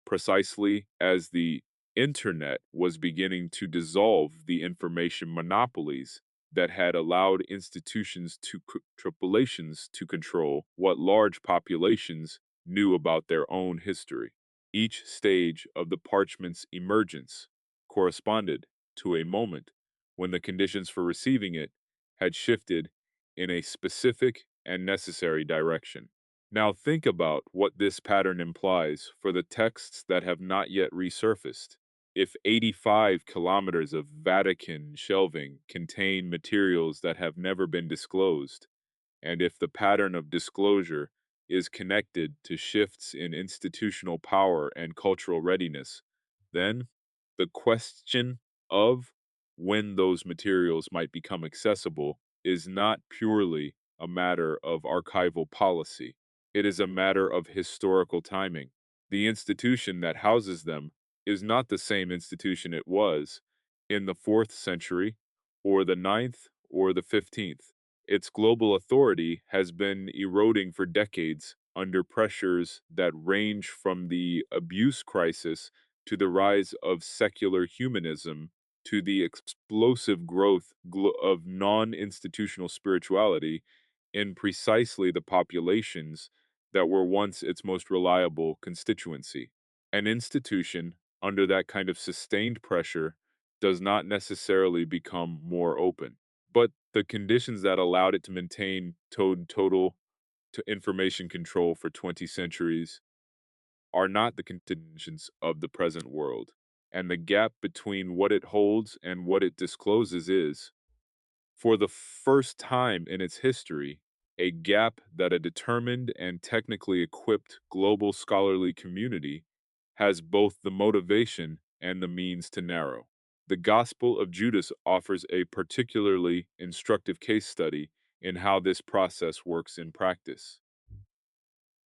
precisely as the internet was beginning to dissolve the information monopolies that had allowed institutions to tripulations to control what large populations knew about their own history. Each stage of the parchment's emergence corresponded to a moment when the conditions for receiving it had shifted in a specific and necessary direction. Now think about what this pattern implies for the texts that have not yet resurfaced. If 85 kilometers of Vatican shelving contain materials that have never been disclosed, and if the pattern of disclosure is connected to shifts in institutional power and cultural readiness, then the question of when those materials might become accessible is not purely a matter of archival policy. It is a matter of historical timing. The institution that houses them is not the same institution it was in the 4th century, or the 9th, or the 15th. Its global authority has been eroding for decades under pressures that range from the abuse crisis to the rise of secular humanism to the explosive growth of non institutional spirituality in precisely the populations that were once its most reliable constituency. An institution under that kind of sustained pressure does not necessarily become more open, but the conditions that allowed it to maintain total to information control for 20 centuries are not the conditions of the present world. And the gap between what it holds and what it discloses is, for the first time in its history, a gap that a determined and technically equipped global scholarly community has both the motivation and the means to narrow. The Gospel of Judas offers a particularly instructive case study in how this process works in practice.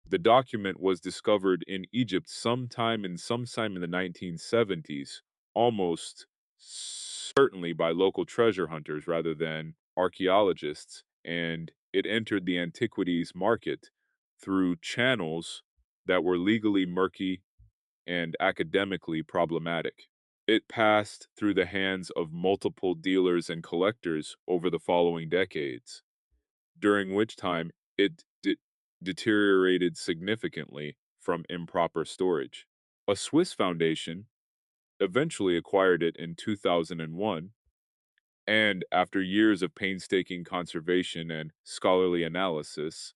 The document was discovered in Egypt sometime in the 1970s, almost certainly by local treasure hunters rather than archaeologists, and it entered the antiquities market through channels that were legally murky and academically problematic. It passed through the hands of multiple dealers and collectors over the following decades, during which time it deteriorated significantly from improper storage. A Swiss foundation eventually acquired it in 2001, and after years of painstaking conservation and scholarly analysis,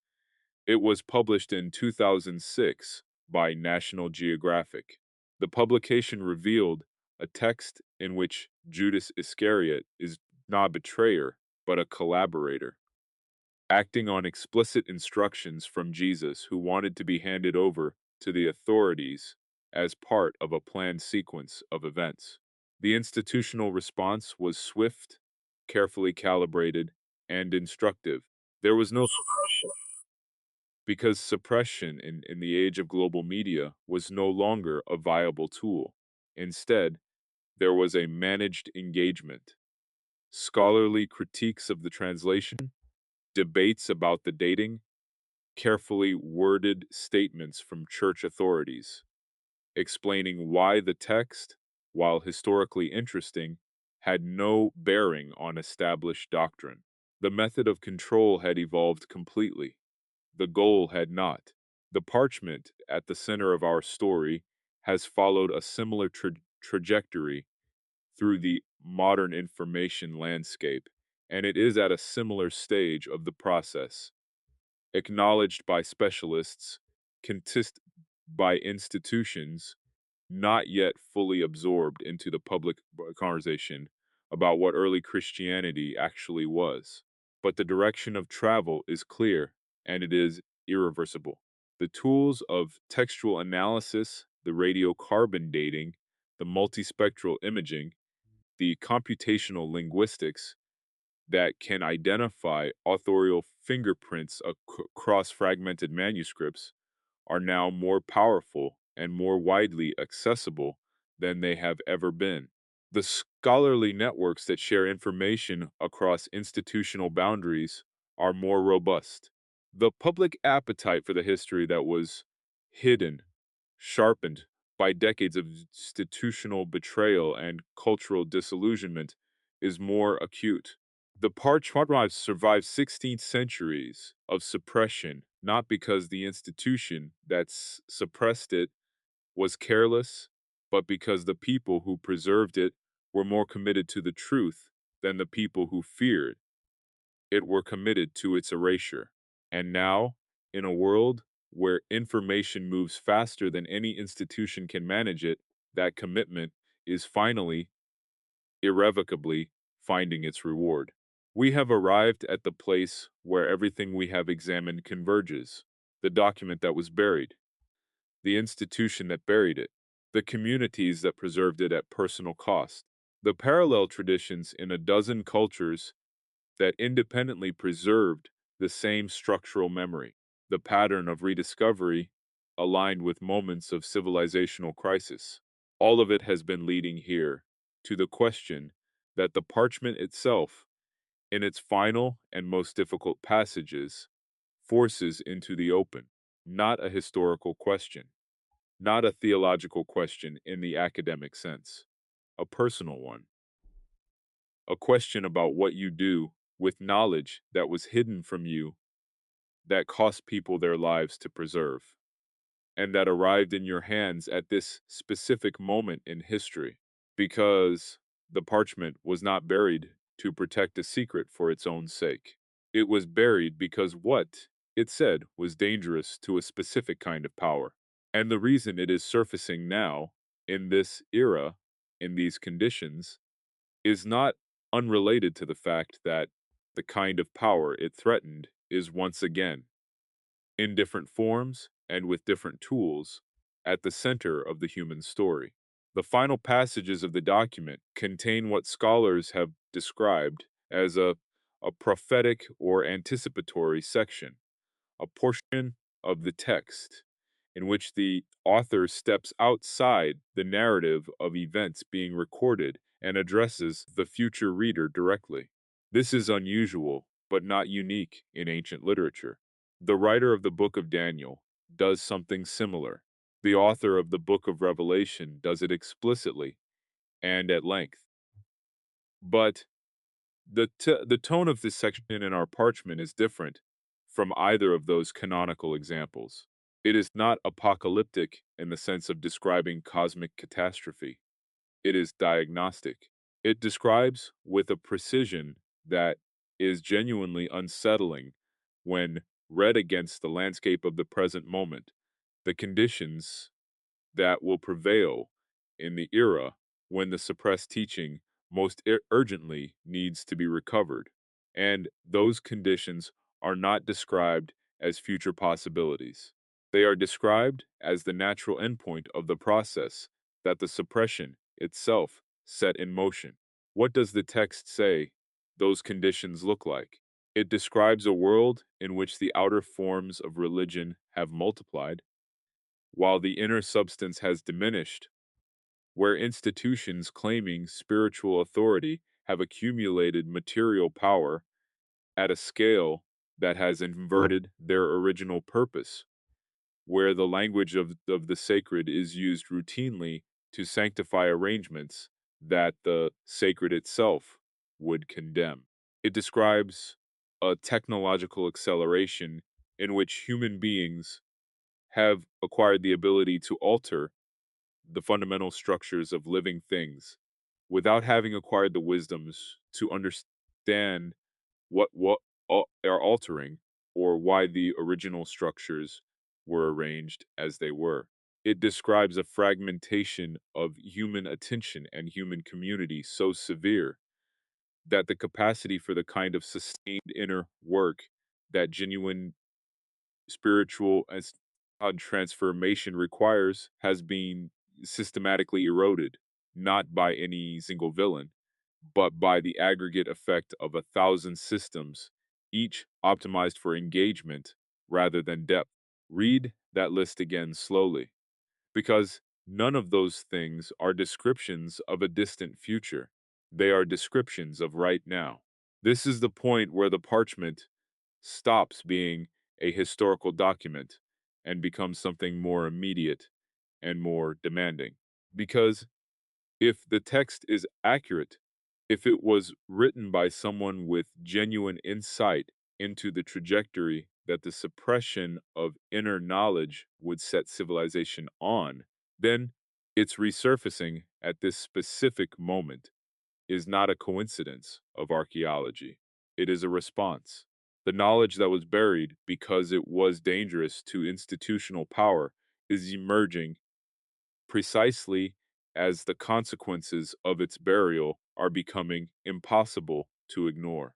it was published in 2006 by National Geographic. The publication revealed a text in which Judas Iscariot is not a betrayer, but a collaborator, acting on explicit instructions from Jesus, who wanted to be handed over to the authorities as part of a planned sequence of events. The institutional response was swift, carefully calibrated, and instructive. There was no suppression, because suppression in the age of global media was no longer a viable tool. Instead, there was a managed engagement, scholarly critiques of the translation, debates about the dating, carefully worded statements from church authorities, explaining why the text, while historically interesting, had no bearing on established doctrine. The method of control had evolved completely. The goal had not. The parchment at the center of our story has followed a similar trajectory through the modern information landscape, and it is at a similar stage of the process, acknowledged by specialists, contested by institutions, not yet fully absorbed into the public conversation about what early Christianity actually was. But the direction of travel is clear, and it is irreversible. The tools of textual analysis, the radiocarbon dating, the multispectral imaging, the computational linguistics that can identify authorial fingerprints across fragmented manuscripts are now more powerful and more widely accessible than they have ever been. The scholarly networks that share information across institutional boundaries are more robust. The public appetite for the history that was hidden, sharpened by decades of institutional betrayal and cultural disillusionment, is more acute. The Parchment survived 16 centuries of suppression, not because the institution that suppressed it was careless, but because the people who preserved it were more committed to the truth than the people who feared it were committed to its erasure. And now, in a world where information moves faster than any institution can manage it, that commitment is finally, irrevocably, finding its reward. We have arrived at the place where everything we have examined converges: the document that was buried, the institution that buried it, the communities that preserved it at personal cost, the parallel traditions in a dozen cultures that independently preserved the same structural memory, the pattern of rediscovery aligned with moments of civilizational crisis. All of it has been leading here to the question that the parchment itself, in its final and most difficult passages, forces into the open. Not a historical question, not a theological question in the academic sense, a personal one, a question about what you do with knowledge that was hidden from you, that cost people their lives to preserve, and that arrived in your hands at this specific moment in history, because the parchment was not buried to protect a secret for its own sake. It was buried because what it said was dangerous to a specific kind of power. And the reason it is surfacing now, in this era, in these conditions, is not unrelated to the fact that the kind of power it threatened is once again, in different forms and with different tools, at the center of the human story. The final passages of the document contain what scholars have described as a prophetic or anticipatory section, a portion of the text in which the author steps outside the narrative of events being recorded and addresses the future reader directly. This is unusual, but not unique in ancient literature. The writer of the book of Daniel does something similar. The author of the book of Revelation does it explicitly and at length. But the tone of this section in our parchment is different from either of those canonical examples. It is not apocalyptic in the sense of describing cosmic catastrophe. It is diagnostic. It describes with a precision that is genuinely unsettling when read against the landscape of the present moment, the conditions that will prevail in the era when the suppressed teaching most urgently needs to be recovered. And those conditions are not described as future possibilities. They are described as the natural endpoint of the process that the suppression itself set in motion. What does the text say those conditions look like? It describes a world in which the outer forms of religion have multiplied, while the inner substance has diminished, where institutions claiming spiritual authority have accumulated material power at a scale that has inverted their original purpose, where the language of the sacred is used routinely to sanctify arrangements that the sacred itself would condemn. It describes a technological acceleration in which human beings have acquired the ability to alter the fundamental structures of living things without having acquired the wisdoms to understand what are altering or why the original structures were arranged as they were. It describes a fragmentation of human attention and human community so severe that the capacity for the kind of sustained inner work that genuine spiritual and transformation requires has been systematically eroded, not by any single villain, but by the aggregate effect of 1,000 systems, each optimized for engagement rather than depth. Read that list again slowly, because none of those things are descriptions of a distant future. They are descriptions of right now. This is the point where the parchment stops being a historical document and becomes something more immediate and more demanding. Because if the text is accurate, if it was written by someone with genuine insight into the trajectory that the suppression of inner knowledge would set civilization on, then its resurfacing at this specific moment is not a coincidence of archaeology. It is a response. The knowledge that was buried because it was dangerous to institutional power is emerging precisely as the consequences of its burial are becoming impossible to ignore.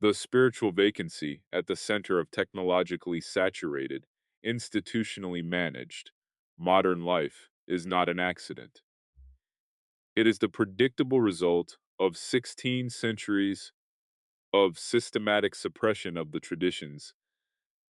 The spiritual vacancy at the center of technologically saturated, institutionally managed, modern life is not an accident. It is the predictable result of 16 centuries of systematic suppression of the traditions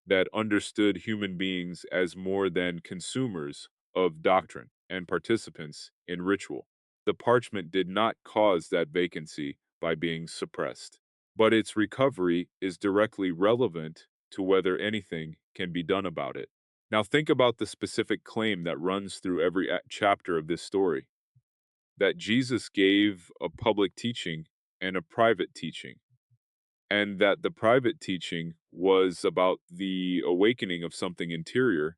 that understood human beings as more than consumers of doctrine and participants in ritual. The parchment did not cause that vacancy by being suppressed, but its recovery is directly relevant to whether anything can be done about it. Now, think about the specific claim that runs through every chapter of this story, that Jesus gave a public teaching and a private teaching, and that the private teaching was about the awakening of something interior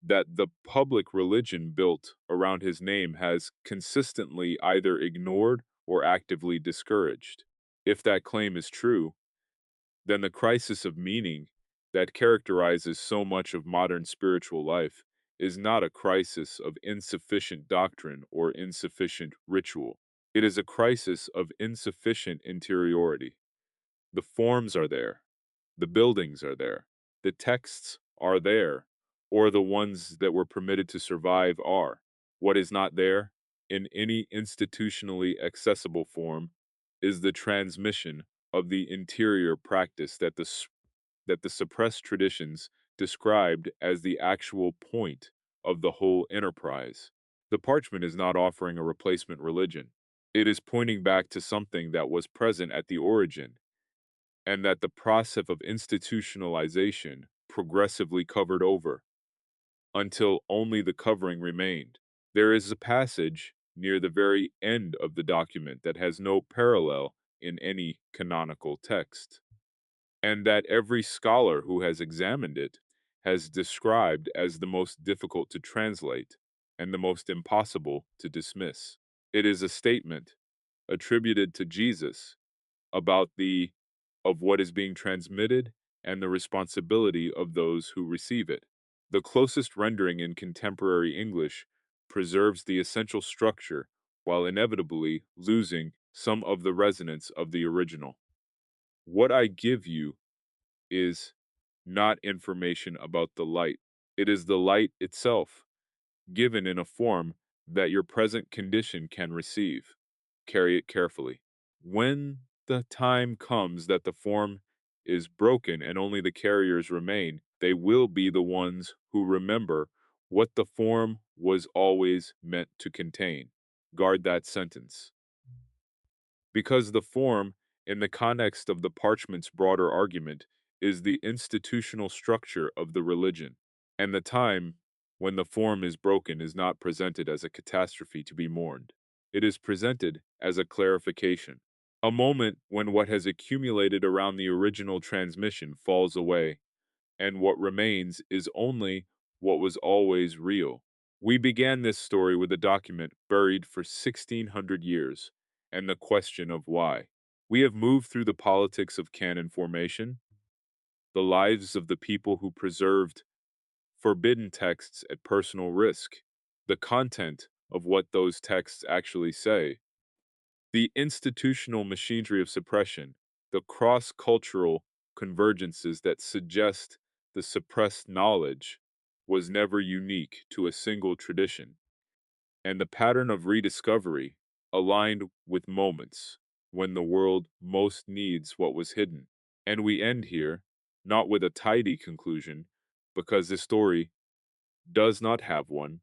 that the public religion built around his name has consistently either ignored or actively discouraged. If that claim is true, then the crisis of meaning that characterizes so much of modern spiritual life is not a crisis of insufficient doctrine or insufficient ritual. It is a crisis of insufficient interiority. The forms are there, the buildings are there, the texts are there, or the ones that were permitted to survive are. What is not there, in any institutionally accessible form, is the transmission of the interior practice that the suppressed traditions described as the actual point of the whole enterprise. The parchment is not offering a replacement religion. It is pointing back to something that was present at the origin, and that the process of institutionalization progressively covered over, until only the covering remained. There is a passage near the very end of the document that has no parallel in any canonical text, and that every scholar who has examined it has described as the most difficult to translate and the most impossible to dismiss. It is a statement attributed to Jesus about the of what is being transmitted and the responsibility of those who receive it. The closest rendering in contemporary English preserves the essential structure while inevitably losing some of the resonance of the original. What I give you is not information about the light. It is the light itself, given in a form that your present condition can receive. Carry it carefully. When the time comes that the form is broken and only the carriers remain, they will be the ones who remember what the form was always meant to contain. Guard that sentence. Because the form, in the context of the parchment's broader argument, is the institutional structure of the religion, and the time when the form is broken is not presented as a catastrophe to be mourned. It is presented as a clarification, a moment when what has accumulated around the original transmission falls away, and what remains is only what was always real. We began this story with a document buried for 1600 years, and the question of why. We have moved through the politics of canon formation, the lives of the people who preserved forbidden texts at personal risk, the content of what those texts actually say, the institutional machinery of suppression, the cross cultural convergences that suggest the suppressed knowledge was never unique to a single tradition, and the pattern of rediscovery aligned with moments when the world most needs what was hidden. And we end here, not with a tidy conclusion, because the story does not have one,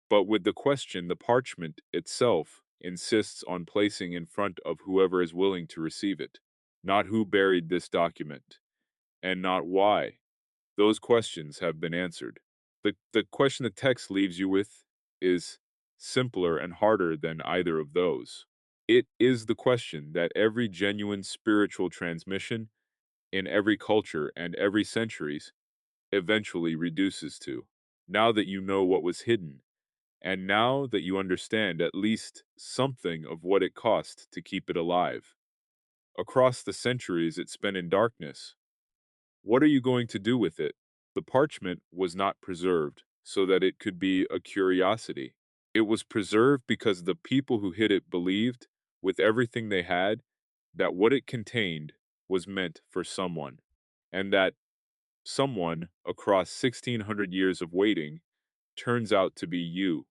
but with the question the parchment itself insists on placing in front of whoever is willing to receive it. Not who buried this document, and not why. Those questions have been answered. The question the text leaves you with is simpler and harder than either of those. It is the question that every genuine spiritual transmission in every culture and every centuries eventually reduces to. Now that you know what was hidden, and now that you understand at least something of what it cost to keep it alive, across the centuries it spent in darkness, what are you going to do with it? The parchment was not preserved so that it could be a curiosity. It was preserved because the people who hid it believed, with everything they had, that what it contained was meant for someone, and that someone, across 1600 years of waiting, turns out to be you.